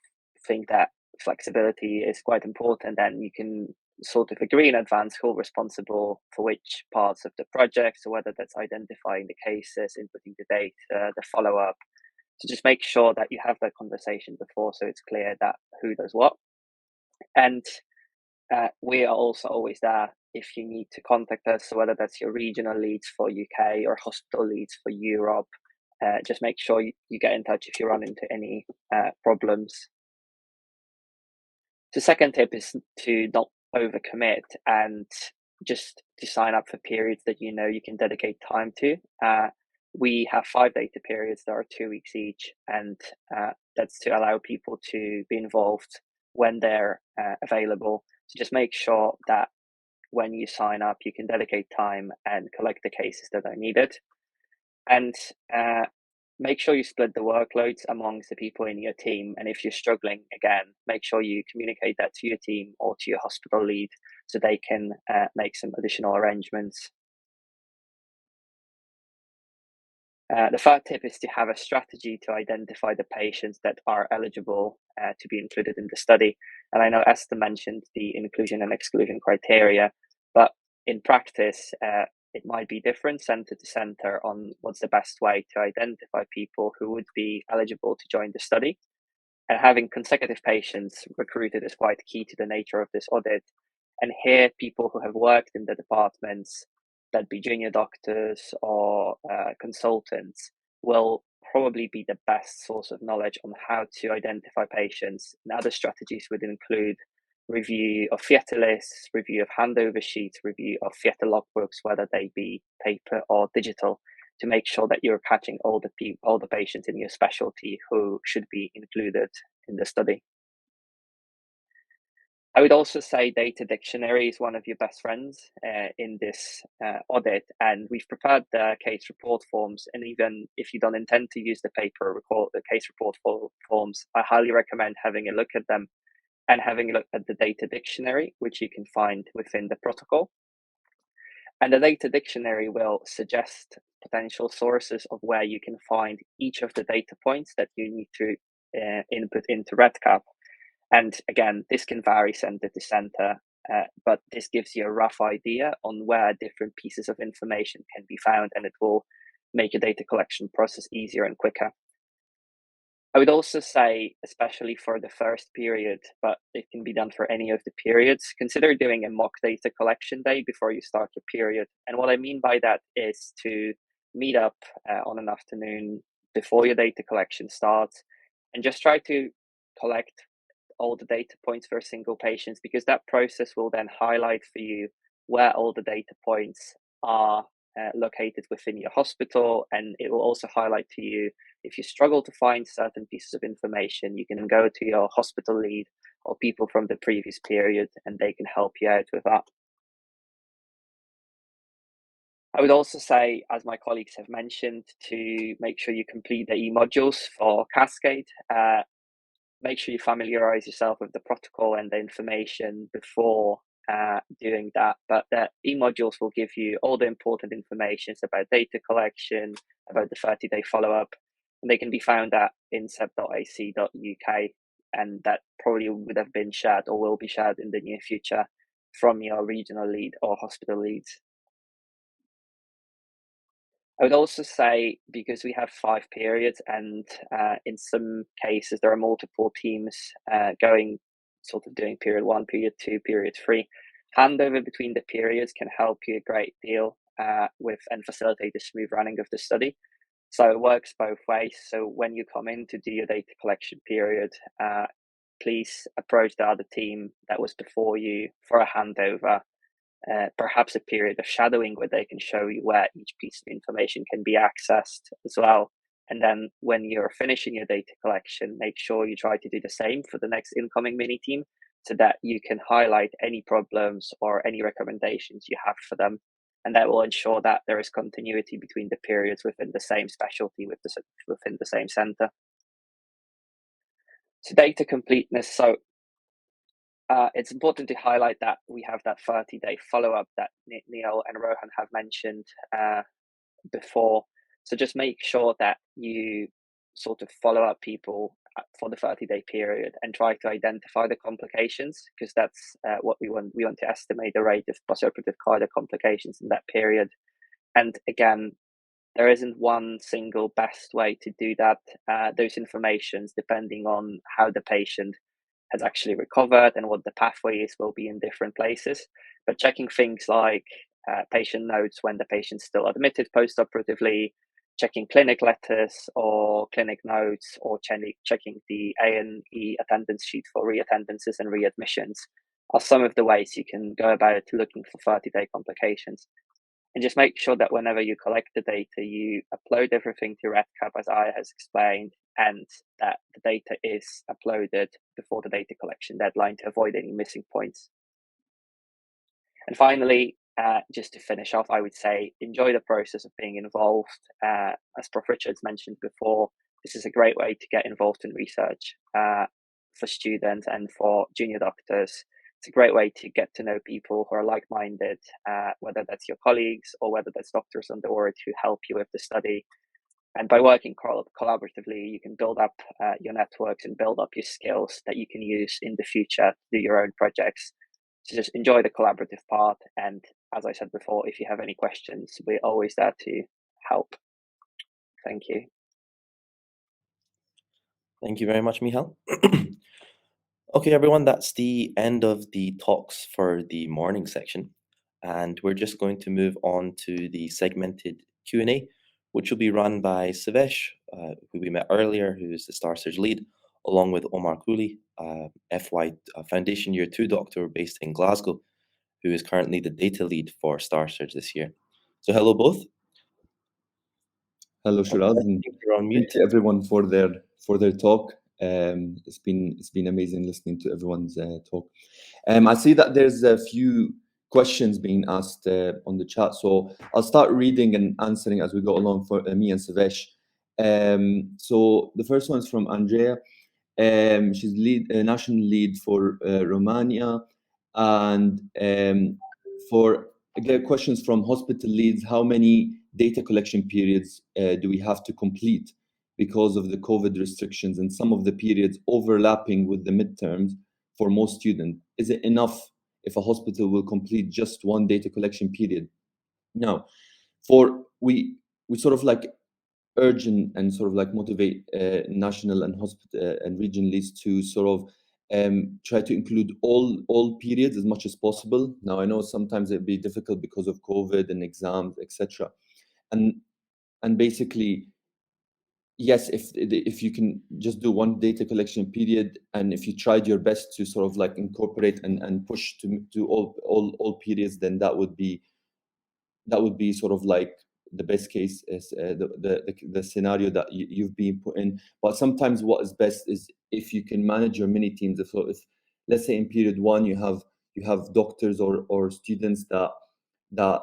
think that flexibility is quite important, and you can sort of agree in advance who's responsible for which parts of the project, so whether that's identifying the cases, inputting the data, the follow-up. So just make sure that you have that conversation before, so it's clear that who does what. And we are also always there if you need to contact us, so whether that's your regional leads for UK or hospital leads for Europe. Just make sure you get in touch if you run into any problems. The second tip is to not overcommit and just to sign up for periods that you know you can dedicate time to. We have 5 data periods that are 2 weeks each, and that's to allow people to be involved when they're available. So just make sure that when you sign up, you can dedicate time and collect the cases that are needed. And make sure you split the workloads amongst the people in your team. And if you're struggling, again, make sure you communicate that to your team or to your hospital lead so they can make some additional arrangements. The third tip is to have a strategy to identify the patients that are eligible to be included in the study. And I know Esther mentioned the inclusion and exclusion criteria, but in practice, it might be different center to center on what's the best way to identify people who would be eligible to join the study. And having consecutive patients recruited is quite key to the nature of this audit. And here, people who have worked in the departments, that be junior doctors or consultants, will probably be the best source of knowledge on how to identify patients. And other strategies would include review of theatre lists, review of handover sheets, review of theatre logbooks, whether they be paper or digital, to make sure that you're catching all the patients in your specialty who should be included in the study. I would also say data dictionary is one of your best friends in this audit, and we've prepared the case report forms. And even if you don't intend to use the case report forms, I highly recommend having a look at them and having a look at the data dictionary, which you can find within the protocol. And the data dictionary will suggest potential sources of where you can find each of the data points that you need to input into REDCap. And again, this can vary center to center, but this gives you a rough idea on where different pieces of information can be found, and it will make your data collection process easier and quicker. I would also say, especially for the first period, but it can be done for any of the periods, consider doing a mock data collection day before you start your period. And what I mean by that is to meet up on an afternoon before your data collection starts and just try to collect all the data points for a single patient, because that process will then highlight for you where all the data points are located within your hospital, and it will also highlight to you if you struggle to find certain pieces of information, you can go to your hospital lead or people from the previous period and they can help you out with that. I would also say, as my colleagues have mentioned, to make sure you complete the e-modules for CASCADE. Make sure you familiarize yourself with the protocol and the information before doing that. But the e-modules will give you all the important information about data collection, about the 30-day follow-up, and they can be found at insep.ac.uk, and that probably would have been shared or will be shared in the near future from your regional lead or hospital leads. I would also say, because we have 5 periods and in some cases there are multiple teams doing period 1, period 2, period 3, handover between the periods can help you a great deal with and facilitate the smooth running of the study. So it works both ways. So when you come in to do your data collection period, please approach the other team that was before you for a handover. Perhaps a period of shadowing where they can show you where each piece of information can be accessed as well. And then when you're finishing your data collection, make sure you try to do the same for the next incoming mini team so that you can highlight any problems or any recommendations you have for them. And that will ensure that there is continuity between the periods within the same specialty within the same center. So data completeness. So it's important to highlight that we have that 30-day follow-up that Niall and Rohan have mentioned before. So just make sure that you sort of follow up people for the 30-day period and try to identify the complications, because that's what we want. We want to estimate the rate of postoperative cardiac complications in that period. And again, there isn't one single best way to do that. Those informations, depending on how the patient has actually recovered and what the pathway is, will be in different places. But checking things like patient notes when the patient's still admitted postoperatively, checking clinic letters or clinic notes, or checking the A&E attendance sheet for reattendances and readmissions are some of the ways you can go about looking for 30-day complications. And just make sure that whenever you collect the data, you upload everything to REDCap, as I has explained, and that the data is uploaded before the data collection deadline to avoid any missing points. And finally, just to finish off, I would say enjoy the process of being involved. As Prof Richards mentioned before, this is a great way to get involved in research for students and for junior doctors. It's a great way to get to know people who are like-minded, whether that's your colleagues or whether that's doctors on the ward who help you with the study. And by working collaboratively, you can build up your networks and build up your skills that you can use in the future to do your own projects. So just enjoy the collaborative part. And as I said before, if you have any questions, we're always there to help. Thank you. Thank you very much, Michał. Okay, everyone, that's the end of the talks for the morning section. And we're just going to move on to the segmented Q&A, which will be run by Sivesh, who we met earlier, who is the Star Surge lead, along with Omar Kouli, FY Foundation Year 2 doctor based in Glasgow, who is currently the data lead for Star Surge this year. So hello both. Hello, Shurad, and You're on mute. thank you everyone for their talk. It's been amazing listening to everyone's talk. I see that there's a few questions being asked on the chat, so I'll start reading and answering as we go along for me and Sivesh. So the first one is from Andrea. She's national lead for Romania, and for questions from hospital leads, how many data collection periods do we have to complete because of the COVID restrictions and some of the periods overlapping with the midterms for most students? Is it enough if a hospital will complete just one data collection period? Now, we sort of like urge and sort of like motivate national and hospital and region leads to sort of try to include all periods as much as possible. Now, I know sometimes it'd be difficult because of COVID and exams, etc. And basically, yes, if you can just do one data collection period, and if you tried your best to sort of like incorporate and push to all periods, then that would be sort of like the best case is the scenario that you've been put in. But sometimes what is best is if you can manage your mini teams. If let's say in period one you have doctors or students that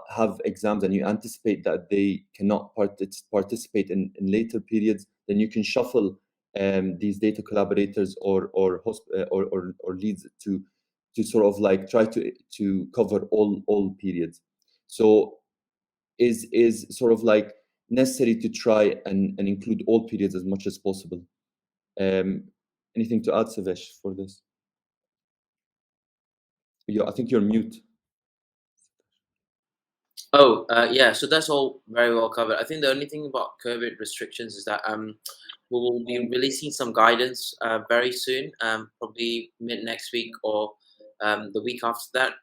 have exams and you anticipate that they cannot participate in later periods, then you can shuffle these data collaborators or leads to sort of like try to cover all periods. So is sort of like necessary to try and include all periods as much as possible. Anything to add, Sivesh, for this? I think you're mute. Oh, yeah, so that's all very well covered. I think the only thing about COVID restrictions is that we will be releasing some guidance very soon, probably mid next week or the week after that,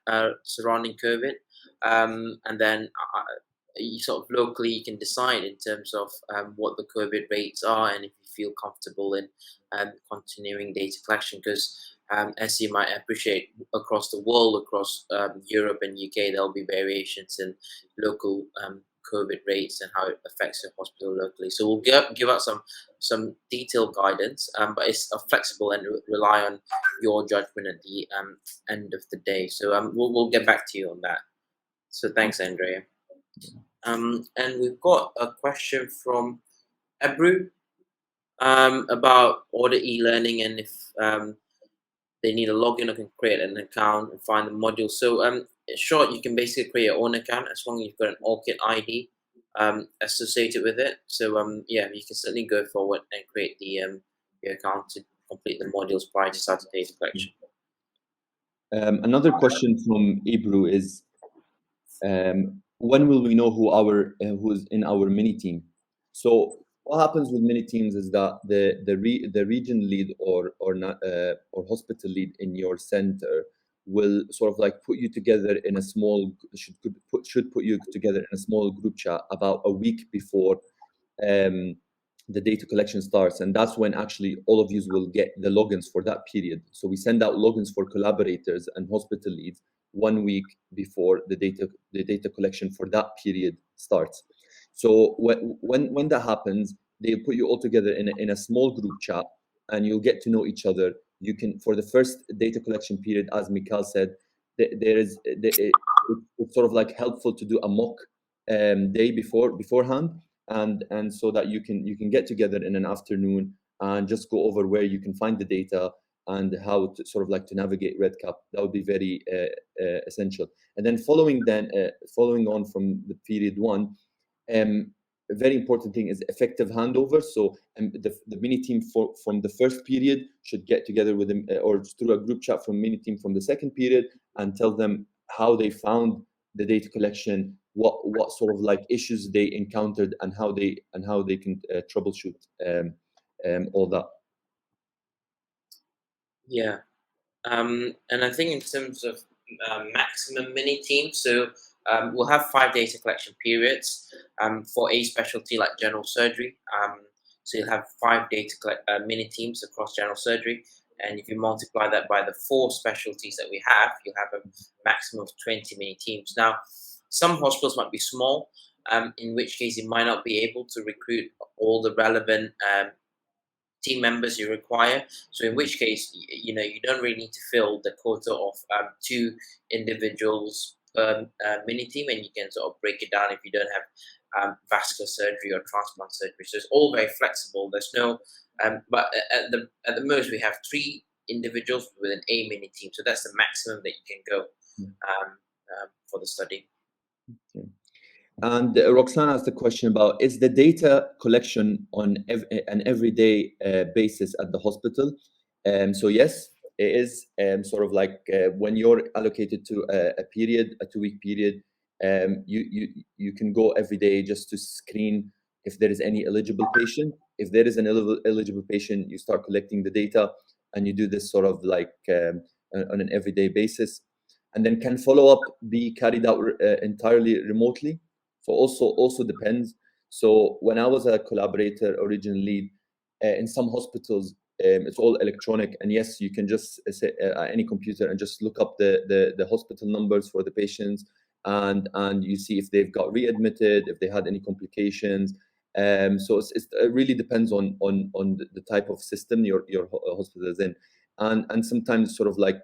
surrounding COVID. And then you sort of locally you can decide in terms of what the COVID rates are and if you feel comfortable in continuing data collection, because as you might appreciate, across the world, across Europe and UK, there'll be variations in local COVID rates and how it affects the hospital locally. So we'll give out some detailed guidance, but it's flexible and rely on your judgment at the end of the day. So we'll get back to you on that. So thanks, Andrea. And we've got a question from Ebru about order e-learning and if they need a login or can create an account and find the module. So in short, you can basically create your own account as long as you've got an ORCID ID associated with it. So yeah, you can certainly go forward and create the your account to complete the modules prior to starting data collection. Another question from Ebru is, when will we know who's in our mini team? So what happens with mini teams is that the region lead or hospital lead in your center will sort of like put you together in a small should put you together in a small group chat about a week before the data collection starts, and that's when actually all of you will get the logins for that period. So we send out logins for collaborators and hospital leads 1 week before the data collection for that period starts. So when that happens, they put you all together in a small group chat, and you'll get to know each other. You can, for the first data collection period, as Michał said, it's sort of like helpful to do a mock day beforehand, and so that you can get together in an afternoon and just go over where you can find the data and how to sort of like to navigate REDCap. That would be very essential. And then following on from the period one, a very important thing is effective handover. So the mini team from the first period should get together with them or through a group chat from mini team from the second period and tell them how they found the data collection, what sort of like issues they encountered, and how they can troubleshoot all that. Yeah, and I think in terms of maximum mini teams, so we'll have 5 data collection periods for a specialty like general surgery. So you'll have 5 data mini teams across general surgery, and if you multiply that by the 4 specialties that we have, you'll have a maximum of 20 mini teams. Now, some hospitals might be small, in which case you might not be able to recruit all the relevant team members you require. So in which case, you don't really need to fill the quota of 2 individuals per mini team, and you can sort of break it down if you don't have vascular surgery or transplant surgery. So it's all very flexible. There's no, but at the most we have 3 individuals with an A mini team. So that's the maximum that you can go for the study. Okay. And Roxana asked a question about, is the data collection on an everyday basis at the hospital? So yes, it is sort of like when you're allocated to a period, a 2-week period, you can go every day just to screen if there is any eligible patient. If there is an eligible patient, you start collecting the data, and you do this sort of like on an everyday basis. And then can follow-up be carried out entirely remotely? So also depends. So when I was a collaborator, original lead, in some hospitals, it's all electronic, and yes, you can just say any computer and just look up the hospital numbers for the patients, and you see if they've got readmitted, if they had any complications. So it really depends on the type of system your hospital is in, and sometimes sort of like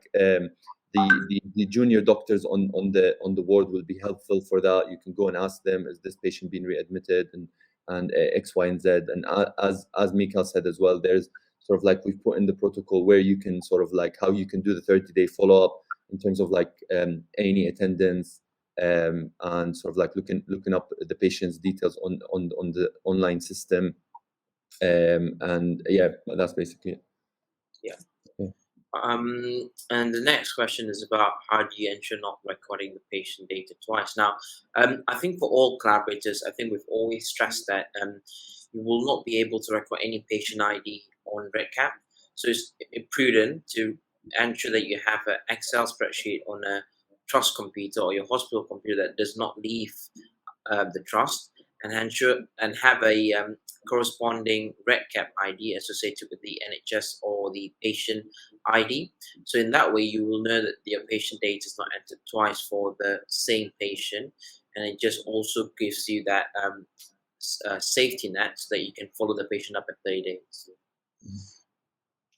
the junior doctors on the ward will be helpful for that. You can go and ask them, is this patient being readmitted, and X, Y, and Z. And as Michał said as well, there's sort of like we've put in the protocol where you can sort of like how you can do the 30-day follow-up in terms of like any attendance, and sort of like looking up the patient's details on the online system, and yeah, that's basically it. Yeah. And the next question is about how do you ensure not recording the patient data twice? Now, I think for all collaborators, I think we've always stressed that you will not be able to record any patient ID on REDCap. So it's prudent to ensure that you have an Excel spreadsheet on a trust computer or your hospital computer that does not leave the trust, and ensure and have a corresponding REDCap ID associated with the NHS or the patient ID. So in that way, you will know that your patient data is not entered twice for the same patient, and it just also gives you that safety net so that you can follow the patient up at 30 days.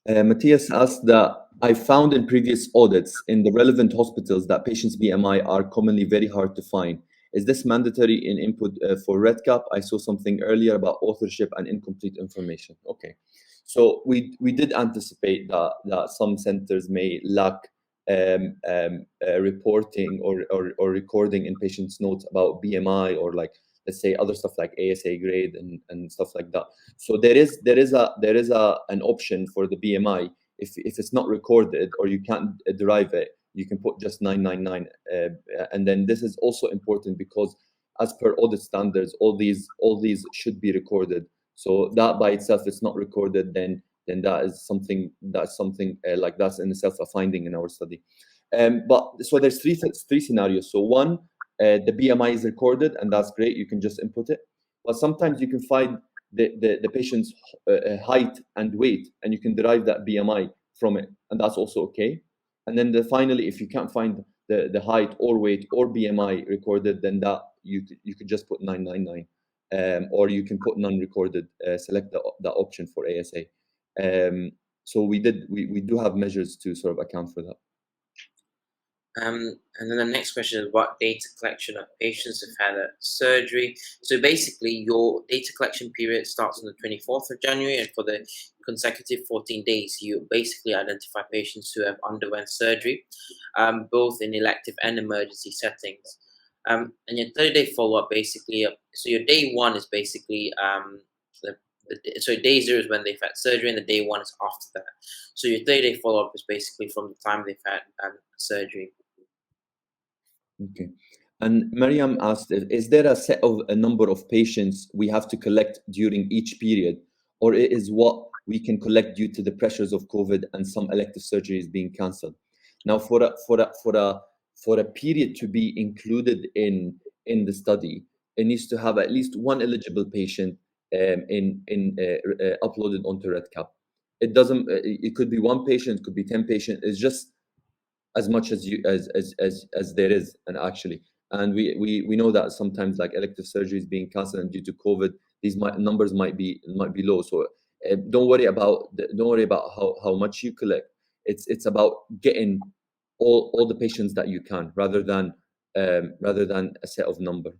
Matthias asked that I found in previous audits in the relevant hospitals that patients' BMI are commonly very hard to find. Is this mandatory in input for REDCap? I saw something earlier about authorship and incomplete information. Okay, so we did anticipate that some centers may lack reporting or recording in patients' notes about BMI, or like, let's say, other stuff like ASA grade and stuff like that. So there is an option for the BMI. If it's not recorded or you can't derive it, you can put just 999, and then this is also important because as per audit standards, all these should be recorded. So that by itself, it's not recorded, then that is something like that's in itself a finding in our study. But so there's three scenarios. So one, the BMI is recorded, and that's great. You can just input it. But sometimes you can find the patient's height and weight, and you can derive that BMI from it, and that's also okay. And then finally, if you can't find the height or weight or BMI recorded, then that you could just put 999, or you can put non-recorded. Select the option for ASA. So we do have measures to sort of account for that. And then the next question is what data collection of patients have had a surgery. So basically, your data collection period starts on the 24th of January, and for the consecutive 14 days, you basically identify patients who have underwent surgery, both in elective and emergency settings. And your 30-day follow-up, basically, so your day 1 is basically so day 0 is when they've had surgery, and the day 1 is after that. So your 30-day follow-up is basically from the time they've had surgery. Okay. And Mariam asked, is there a number of patients we have to collect during each period, or is what we can collect due to the pressures of COVID and some elective surgeries being cancelled? Now, for a period to be included in the study, it needs to have at least one eligible patient uploaded onto REDCap. It could be one patient, it could be 10 patients. It's just as much as there is, and actually, And we know that sometimes like elective surgeries being cancelled and due to COVID, these numbers might be low. So don't worry about how much you collect. It's about getting all the patients that you can, rather than a set of number.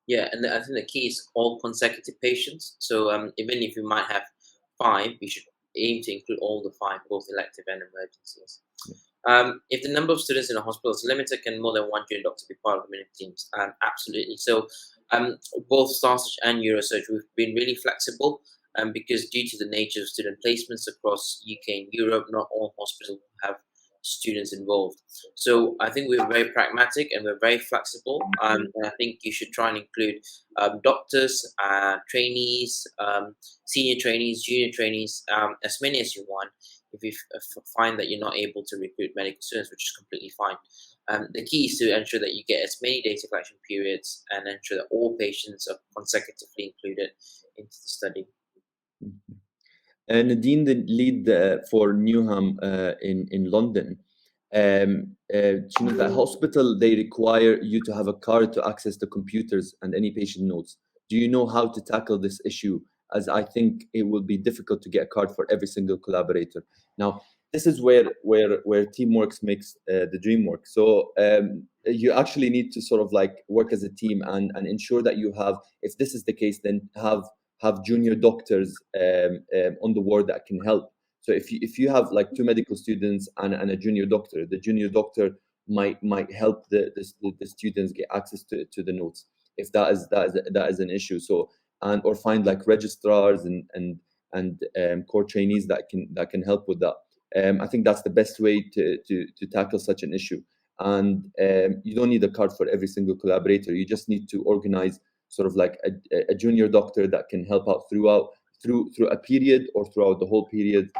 Yeah, and I think the key is all consecutive patients. So even if you might have 5, you should aim to include all the 5, both elective and emergencies. If the number of students in a hospital is limited, can more than one junior doctor be part of the minute teams? Absolutely. So both StarSearch and Eurosearch, we've been really flexible because due to the nature of student placements across UK and Europe, not all hospitals have students involved. So I think we're very pragmatic and we're very flexible. And I think you should try and include doctors, trainees, senior trainees, junior trainees, as many as you want. If you find that you're not able to recruit medical students, which is completely fine. The key is to ensure that you get as many data collection periods and ensure that all patients are consecutively included into the study. Nadine, the lead for Newham in London, the hospital, they require you to have a card to access the computers and any patient notes. Do you know how to tackle this issue? As I think it will be difficult to get a card for every single collaborator. Now, this is where teamwork makes the dream work. So you actually need to sort of like work as a team and ensure that you have, if this is the case, then have junior doctors on the ward that can help. So if you have like 2 medical students and a junior doctor, the junior doctor might help the students get access to the notes if that is an issue. So or find like registrars and core trainees that can help with that. I think that's the best way to tackle such an issue. And you don't need a card for every single collaborator. You just need to organize sort of like a junior doctor that can help out through a period or throughout the whole period,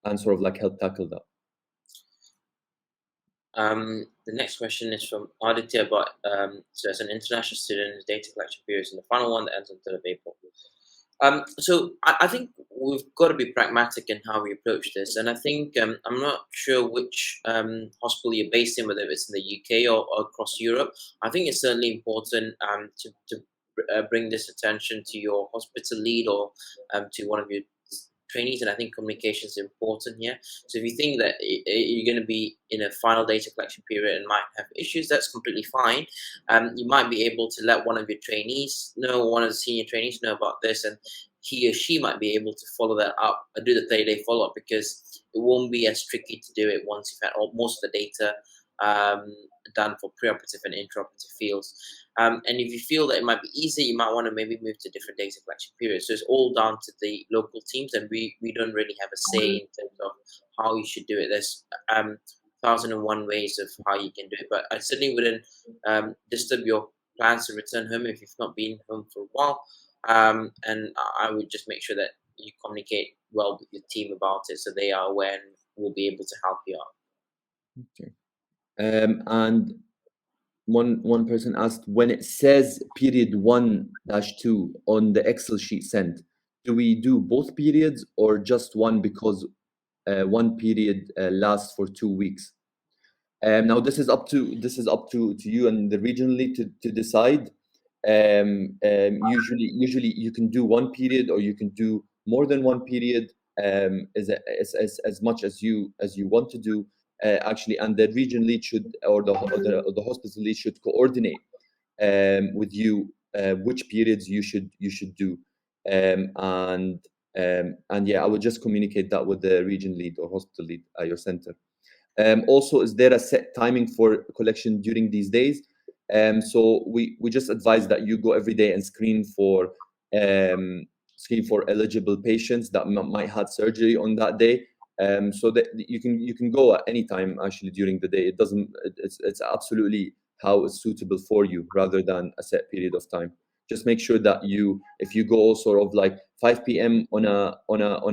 and sort of like help tackle that. The next question is from Aditya, but so as an international student, his data collection period is in the final one that ends on 3rd of April. So I think we've got to be pragmatic in how we approach this, and I think I'm not sure which hospital you're based in, whether it's in the UK or across Europe. I think it's certainly important to bring this attention to your hospital lead or to one of your trainees, and I think communication is important here. So if you think that you're going to be in a final data collection period and might have issues, that's completely fine. You might be able to let one of your trainees know, one of the senior trainees know about this, and he or she might be able to follow that up, do the 30-day follow-up, because it won't be as tricky to do it once you've had most of the data done for preoperative and intraoperative fields. And if you feel that it might be easier, you might want to maybe move to different data collection periods. So it's all down to the local teams, and we don't really have a say in terms of how you should do it. There's 1,001 ways of how you can do it, but I certainly wouldn't disturb your plans to return home if you've not been home for a while. And I would just make sure that you communicate well with your team about it, so they are aware and will be able to help you out. Okay. And one person asked, when it says period 1-2 on the Excel sheet sent, do we do both periods or just one, because one period lasts for 2 weeks? Now this is up to you and the regional lead to decide. Usually you can do one period or you can do more than one period, as much as you want to do. Actually, and the region lead should, or the hospital lead should coordinate with you which periods you should do, and yeah, I would just communicate that with the region lead or hospital lead at your center. Also, is there a set timing for collection during these days? So we just advise that you go every day and screen for eligible patients that might have surgery on that day. So that you can go at any time actually during the day. It's absolutely how it's suitable for you, rather than a set period of time. Just make sure that if you go sort of like 5 p.m. on a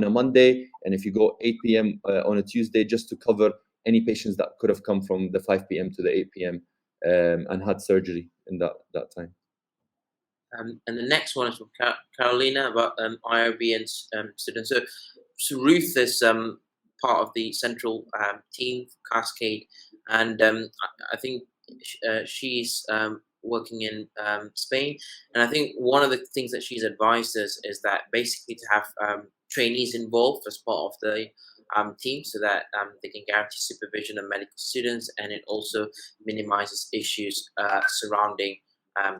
Monday, and if you go 8 p.m. On a Tuesday, just to cover any patients that could have come from the 5 p.m. to the 8 p.m. And had surgery in that time. And the next one is from Carolina about IRB and students. So Ruth is part of the central team, CASCADE, and I think she's working in Spain, and I think one of the things that she's advised us is that basically to have trainees involved as part of the team, so that they can guarantee supervision of medical students, and it also minimizes issues surrounding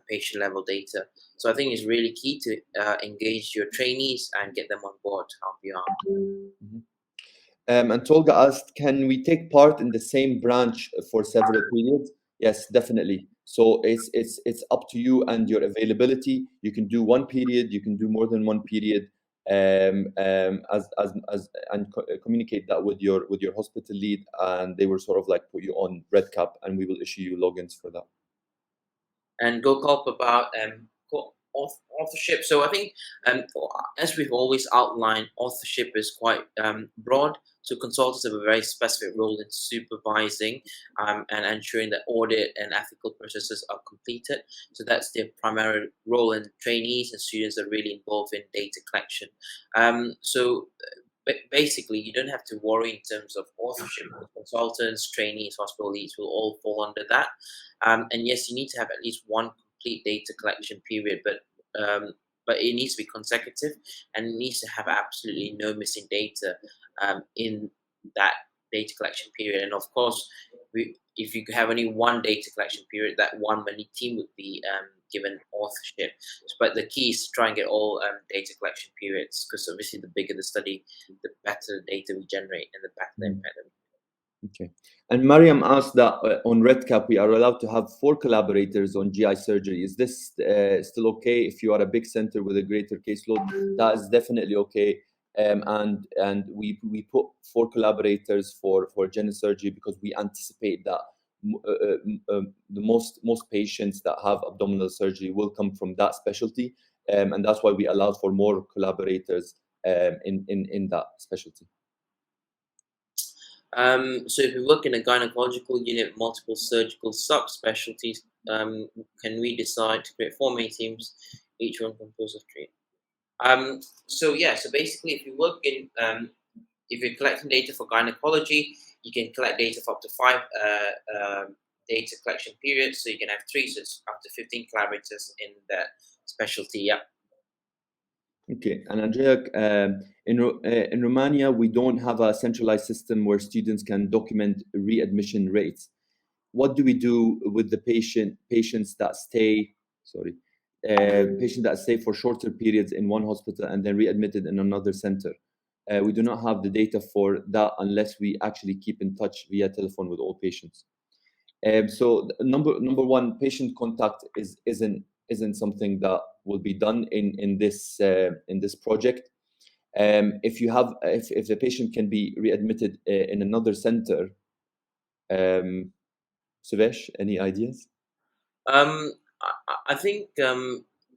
patient level data. So I think it's really key to engage your trainees and get them on board to help you out. And Tolga asked, can we take part in the same branch for several periods? Yes, definitely. So it's up to you and your availability. You can do one period, you can do more than one period, and communicate that with your hospital lead, and they will sort of like put you on REDCap, and we will issue you logins for that. And Gokop about authorship. So I think, as we've always outlined, authorship is quite broad. So consultants have a very specific role in supervising and ensuring that audit and ethical processes are completed. So that's their primary role, and trainees and students are really involved in data collection. So basically, you don't have to worry in terms of authorship. Consultants, trainees, hospital leads will all fall under that. And yes, you need to have at least one complete data collection period, but it needs to be consecutive, and it needs to have absolutely no missing data in that data collection period. And of course, if you have only one data collection period, that one money team would be given authorship. But the key is to try and get all data collection periods, because obviously the bigger the study, the better data we generate and the better the impact. Okay. And Mariam asked that on REDCap, we are allowed to have 4 collaborators on GI surgery. Is this still okay if you are a big center with a greater caseload? That is definitely okay. And we put 4 collaborators for general surgery because we anticipate that the most patients that have abdominal surgery will come from that specialty, and that's why we allowed for more collaborators in that specialty. So if we work in a gynecological unit, multiple surgical subspecialties, can we decide to create 4 main teams, each one composed of 3? So yeah, so basically if you work in, if you're collecting data for gynecology, you can collect data for up to 5 data collection periods. So you can have 3, so it's up to 15 collaborators in that specialty, yeah. Okay, and Andrea, in Romania, we don't have a centralized system where students can document readmission rates. What do we do with the patients that stay? Patients that stay for shorter periods in one hospital and then readmitted in another center? We do not have the data for that unless we actually keep in touch via telephone with all patients. So number one, patient contact isn't something that will be done in this project. If the patient can be readmitted in another center, Sivesh, any ideas? I think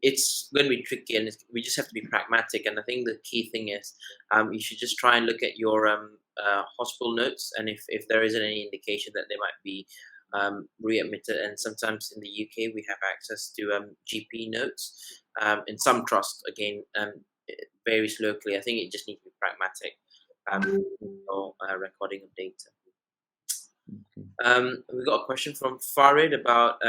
it's going to be tricky, and we just have to be pragmatic. And I think the key thing is you should just try and look at your hospital notes, and if there isn't any indication that they might be readmitted. And sometimes in the UK we have access to GP notes. In some trusts, again, it varies locally. I think it just needs to be pragmatic or recording of data. We got a question from Farid about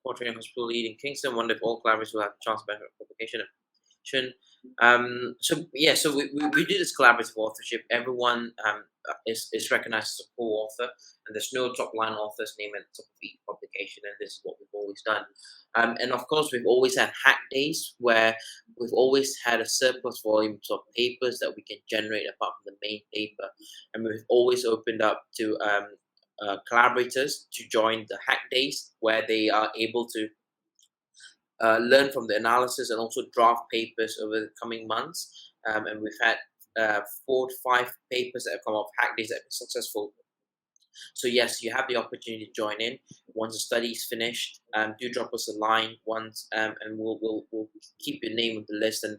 Quaternion Hospital lead in Kingston. Wonder if all collaborators will have a chance to benefit from publication. So we do this collaborative authorship. Everyone is recognized as a co-author, and there's no top line author's name at the top of each publication, and this is what we've always done. And of course, we've always had hack days where we've always had a surplus volumes of papers that we can generate apart from the main paper, and we've always opened up to collaborators to join the hack days where they are able to learn from the analysis and also draft papers over the coming months. And we've had 4 to 5 papers that have come off hack days that have been successful. So yes, you have the opportunity to join in once the study is finished. Do drop us a line once, and we'll keep your name on the list, and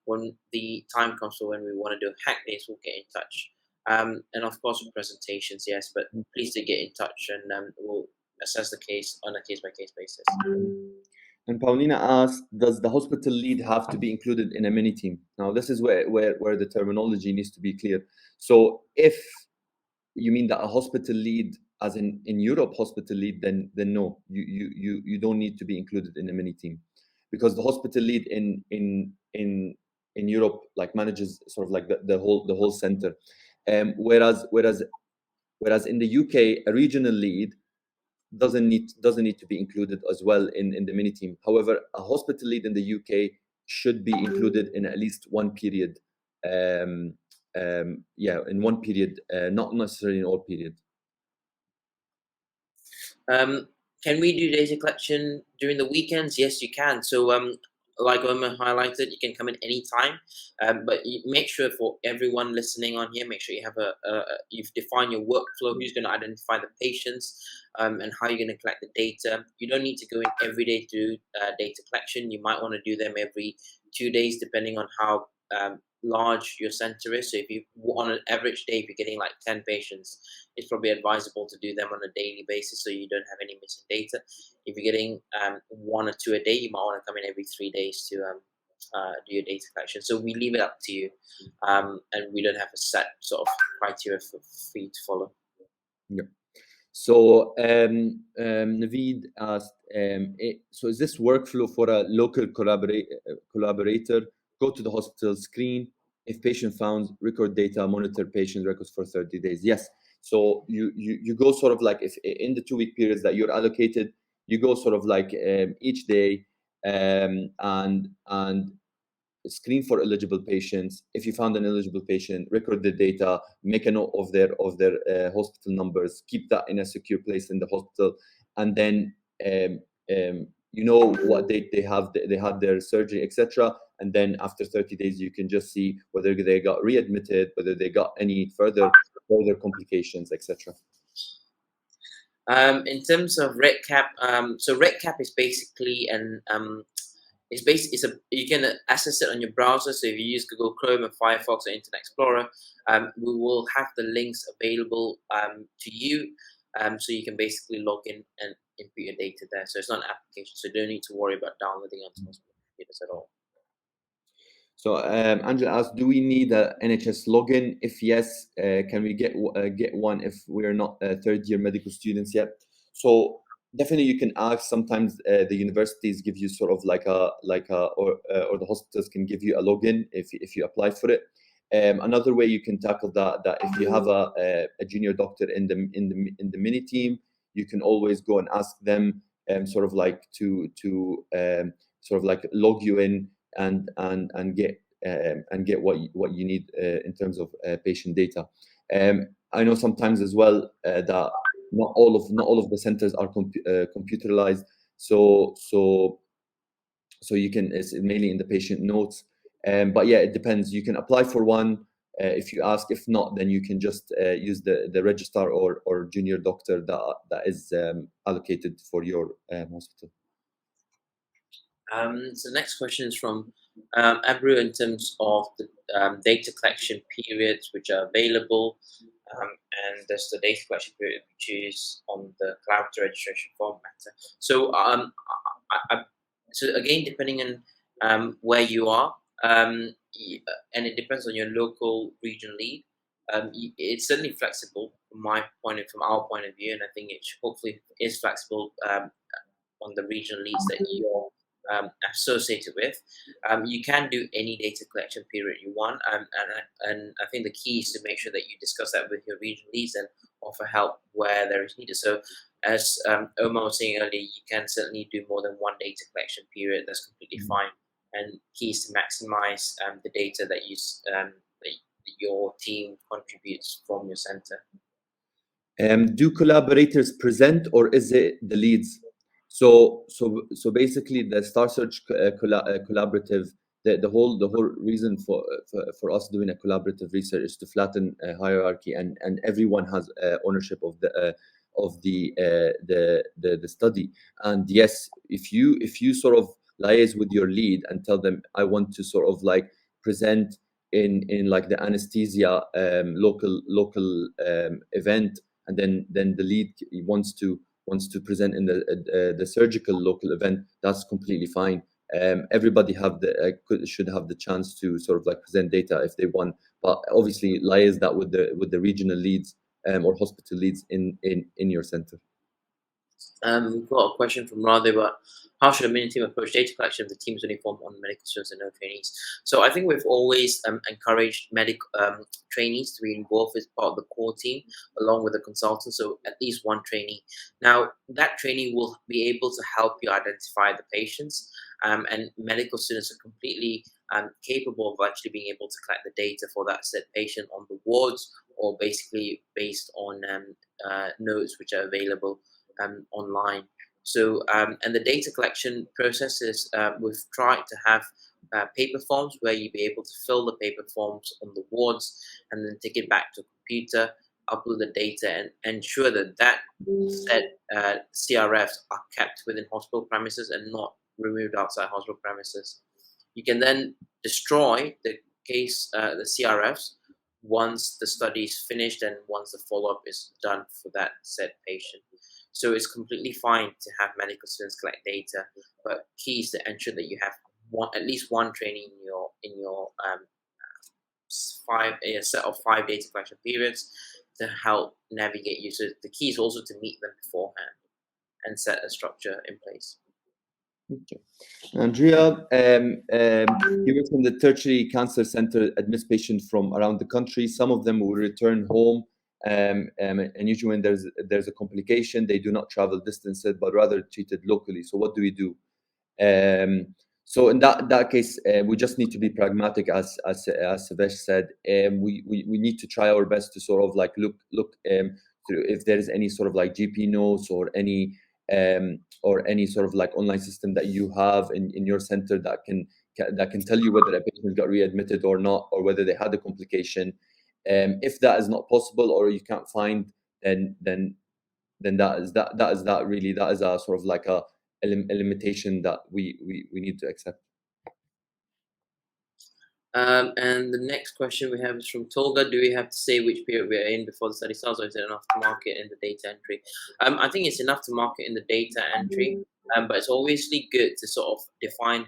when the time comes for when we want to do hack days, we'll get in touch. And of course, with presentations, yes, but please do get in touch, and we'll assess the case on a case-by-case basis. And Paulina asked, does the hospital lead have to be included in a mini team? Now, this is where the terminology needs to be clear. So if you mean that a hospital lead as in Europe hospital lead, then no, you don't need to be included in the mini team, because the hospital lead in Europe like manages sort of like the whole center, whereas in the UK a regional lead doesn't need to be included as well in the mini team. However, a hospital lead in the UK should be included in at least one period. In one period, not necessarily in all periods. Can we do data collection during the weekends? Yes, you can. So, like Omar highlighted, you can come in any time, but you make sure for everyone listening on here, make sure you have you've defined your workflow, who's going to identify the patients, and how you're going to collect the data. You don't need to go in every day to do data collection. You might want to do them every 2 days, depending on how large your center is. So if you, on an average day, if you're getting like 10 patients, it's probably advisable to do them on a daily basis so you don't have any missing data. If you're getting 1 or 2 a day, you might want to come in every 3 days to do your data collection. So we leave it up to you, and we don't have a set sort of criteria for you to follow. Yeah. So Naveed asked, so is this workflow for a local collaborator? Go to the hospital, screen, if patient found, record data, monitor patient records for 30 days. Yes. So you go sort of like, if in the 2-week periods that you're allocated, you go sort of like each day and screen for eligible patients. If you found an eligible patient, record the data, make a note of their hospital numbers, keep that in a secure place in the hospital, and then you know what date they had their surgery, etc. And then after 30 days, you can just see whether they got readmitted, whether they got any further complications, etc. In terms of REDCap, so REDCap is basically you can access it on your browser. So if you use Google Chrome and Firefox or Internet Explorer, we will have the links available to you, so you can basically log in and input your data there. So it's not an application, so you don't need to worry about downloading onto hospital computers at all. So Angela asked, do we need a NHS login? If yes, can we get one if we're not third-year medical students yet? So definitely you can ask. Sometimes the universities give you sort of or the hospitals can give you a login if you apply for it. Another way you can tackle that if you have a junior doctor in the mini team, you can always go and ask them sort of like to sort of like log you in and get what you need in terms of patient data. I know sometimes as well that not all of the centers are computerized, so you can, it's mainly in the patient notes. But yeah, it depends. You can apply for one if you ask. If not, then you can just use the registrar or junior doctor that is allocated for your hospital. So the next question is from Abru in terms of the data collection periods which are available, and there's the data collection period which is on the collaborator registration form matter. So so again, depending on where you are, and it depends on your local region lead. It's certainly flexible from our point of view, and I think it hopefully is flexible on the regional leads that you're associated with. You can do any data collection period you want, and I think the key is to make sure that you discuss that with your regional leads and offer help where there is needed. So as Omar was saying earlier, you can certainly do more than one data collection period. That's completely fine, and key is to maximize the data that your team contributes from your center. Do collaborators present, or is it the leads? So basically, the Star Search collaborative, the whole reason for us doing a collaborative research is to flatten hierarchy, and everyone has ownership of the study. And yes, if you sort of liaise with your lead and tell them, I want to sort of like present in like the anesthesia local event, and then the lead wants to present in the surgical local event, that's completely fine. Everybody should have the chance to sort of like present data if they want, but obviously liaise that with the regional leads or hospital leads in your center. We've got a question from Radhe about how should a mini team approach data collection if the team is only formed on medical students and no trainees? So I think we've always encouraged medical trainees to be involved as part of the core team along with the consultant, so at least one trainee. Now that trainee will be able to help you identify the patients, and medical students are completely capable of actually being able to collect the data for that said patient on the wards, or basically based on notes which are available online. So and the data collection process is we've tried to have paper forms where you'll be able to fill the paper forms on the wards and then take it back to a computer, upload the data, and ensure that that set CRFs are kept within hospital premises and not removed outside hospital premises. You can then destroy the case, the CRFs, once the study is finished and once the follow-up is done for that said patient. So it's completely fine to have medical students collect data, but key is to ensure that you have at least one trainee in your set of 5 data collection periods to help navigate you. So the key is also to meet them beforehand and set a structure in place. Okay. Andrea, you were from the tertiary cancer center, admits patients from around the country. Some of them will return home, and usually when there's a complication, they do not travel distances, but rather treated locally. So what do we do? So in that case, we just need to be pragmatic, as Sivesh said. We need to try our best to sort of like look through if there is any sort of like GP notes or any sort of like online system that you have in your center that can tell you whether a patient got readmitted or not, or whether they had a complication. If that is not possible or you can't find, then that is a sort of like a limitation that we need to accept. And the next question we have is from Tolga. Do we have to say which period we are in before the study starts, or is it enough to mark it in the data entry? I think it's enough to mark it in the data entry, but it's obviously good to sort of define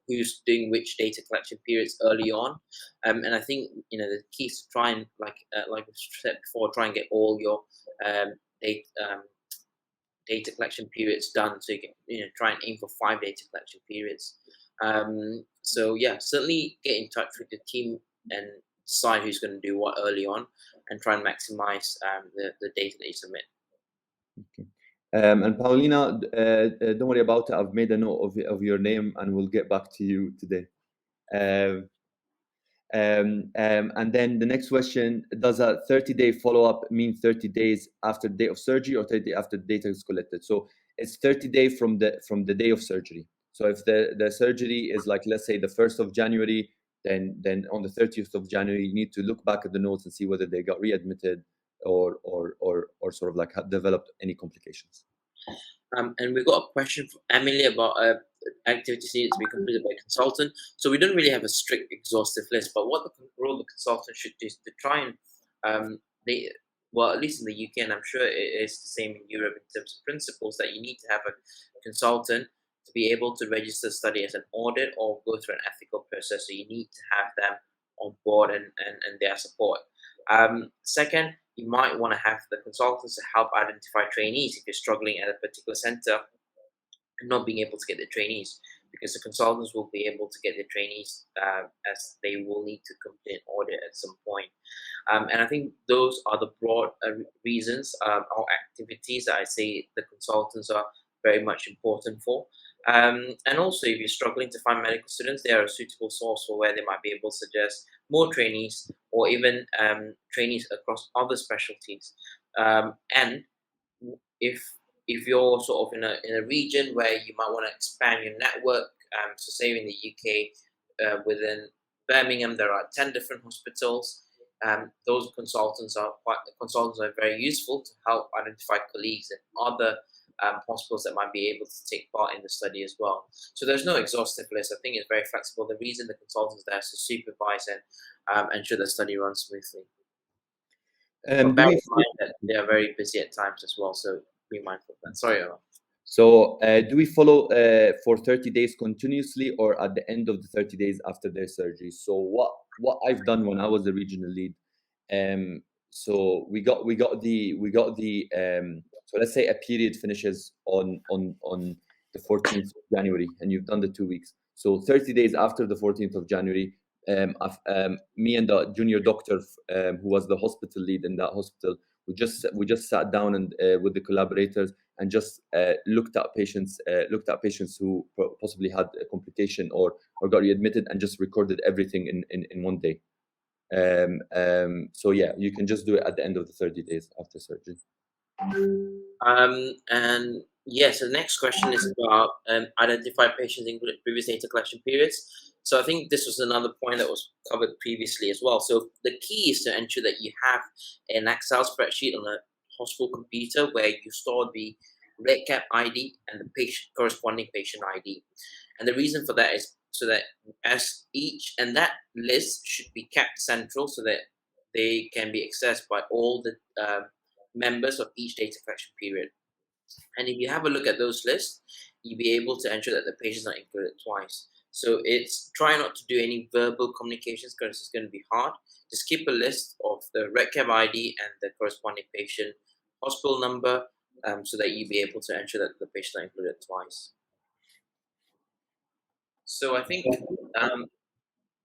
who's doing which data collection periods early on. And I think the key is to try and like we said before, try and get all your data collection periods done. So you can try and aim for 5 data collection periods. So yeah, certainly get in touch with the team and decide who's going to do what early on, and try and maximize the data that you submit. Okay. And Paulina, don't worry about it. I've made a note of your name, and we'll get back to you today. And then the next question: does a 30-day follow-up mean 30 days after the day of surgery, or 30 days after data is collected? So it's 30 days from the day of surgery. So if the surgery is like, let's say, the 1st of January, then on the 30th of January, you need to look back at the notes and see whether they got readmitted or sort of like developed any complications. And we've got a question from Emily about activities needed to be completed by a consultant. So we don't really have a strict, exhaustive list, but what the role the consultant should do is to try and well, at least in the UK, and I'm sure it is the same in Europe in terms of principles, that you need to have a consultant to be able to register the study as an audit or go through an ethical process. So you need to have them on board and their support. Second, you might want to have the consultants to help identify trainees if you're struggling at a particular center and not being able to get the trainees, because the consultants will be able to get the trainees as they will need to complete an audit at some point. And I think those are the broad reasons or activities that I say the consultants are very much important for. And also, if you're struggling to find medical students, they are a suitable source for where they might be able to suggest more trainees, or even trainees across other specialties. And if you're sort of in a region where you might want to expand your network, so say in the UK, within Birmingham, there are 10 different hospitals. Those consultants are very useful to help identify colleagues in other hospitals that might be able to take part in the study as well. So there's no exhaustive list. I think it's very flexible. The reason the consultants there is to supervise and ensure the study runs smoothly. But bear in mind that they are very busy at times as well, so be mindful of that. Sorry, Omar. So do we follow for 30 days continuously, or at the end of the 30 days after their surgery? So what I've done when I was the regional lead, so we got the so let's say a period finishes on the 14th of January, and you've done the 2 weeks. So 30 days after the 14th of January, me and the junior doctor, who was the hospital lead in that hospital, we just sat down and with the collaborators and just looked at patients who possibly had a complication or got readmitted, and just recorded everything in 1 day. So yeah, you can just do it at the end of the 30 days after surgery. And yes, the next question is about identify patients included previous data collection periods. So I think this was another point that was covered previously as well. So the key is to ensure that you have an Excel spreadsheet on a hospital computer where you store the REDCap ID and the patient corresponding patient ID. And the reason for that is so that that list should be kept central so that they can be accessed by all the members of each data collection period. And if you have a look at those lists, you'll be able to ensure that the patients are included twice. So it's try not to do any verbal communications because it's going to be hard. Just keep a list of the REDCap ID and the corresponding patient hospital number, so that you'll be able to ensure that the patients are included twice. So I think,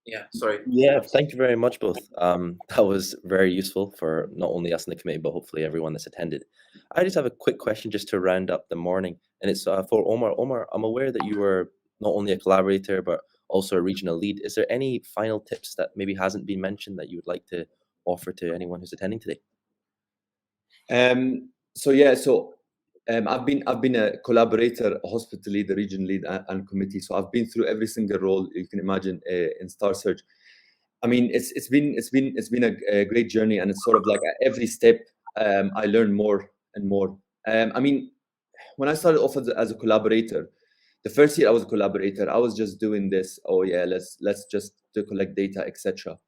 yeah, sorry. Yeah, thank you very much, both. That was very useful for not only us in the committee, but hopefully everyone that's attended. I just have a quick question just to round up the morning, and it's for Omar. Omar, I'm aware that you were not only a collaborator, but also a regional lead. Is there any final tips that maybe hasn't been mentioned that you would like to offer to anyone who's attending today? I've been a collaborator, a hospital lead, a region lead, and committee. So I've been through every single role you can imagine in Star Search. I mean, it's been a great journey, and it's sort of like at every step I learn more and more. I mean, when I started off as a collaborator, the first year I was a collaborator, I was just doing this. Oh yeah, let's just collect data, etc.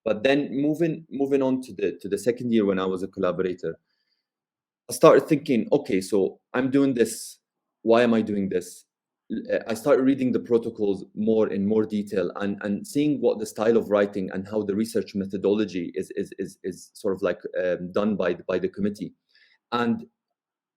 But then moving on to the second year when I was a collaborator, I started thinking, okay, so I'm doing this. Why am I doing this? I started reading the protocols in more detail and seeing what the style of writing and how the research methodology is sort of like done by the committee. And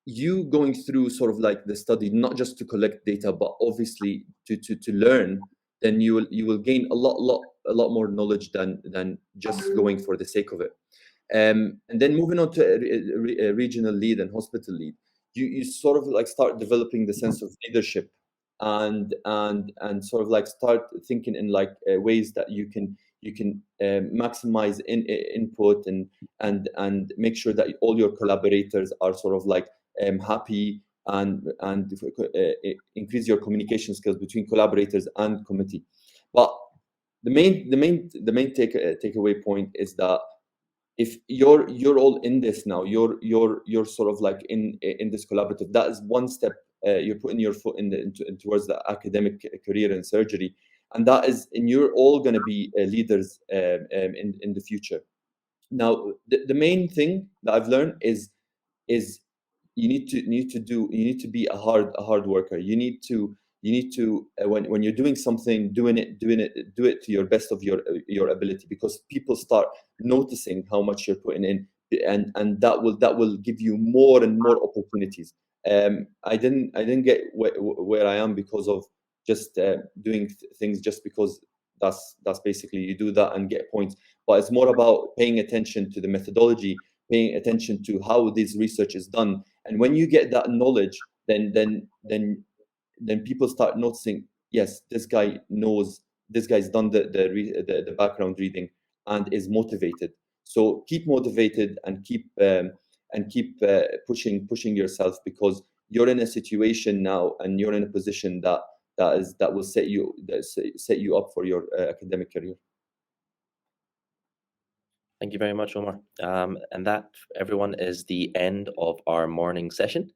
you going through sort of like the study, not just to collect data, but obviously to learn, then you will gain a lot more knowledge than just going for the sake of it. And then moving on to a regional lead and hospital lead, you sort of like start developing the sense of leadership and sort of like start thinking in like ways that you can maximize input and make sure that all your collaborators are sort of like happy and increase your communication skills between collaborators and committee. But the main takeaway point is that if you're all in this now, you're sort of like in this collaborative. That is one step. You're putting your foot towards the academic career in surgery, and you're all going to be leaders in the future. Now, the main thing that I've learned is you need to be a hard worker. You need to when you're doing something, do it to your best of your ability, because people start noticing how much you're putting in, and that will give you more and more opportunities. I didn't get where I am because of just doing things just because that's basically you do that and get points, but it's more about paying attention to the methodology, paying attention to how this research is done, and when you get that knowledge, then people start noticing, yes, this guy's done the background reading and is motivated. So keep motivated and keep pushing yourself, because you're in a situation now and you're in a position that will set you up for your academic career. Thank you very much, Omar. And that, everyone, is the end of our morning session.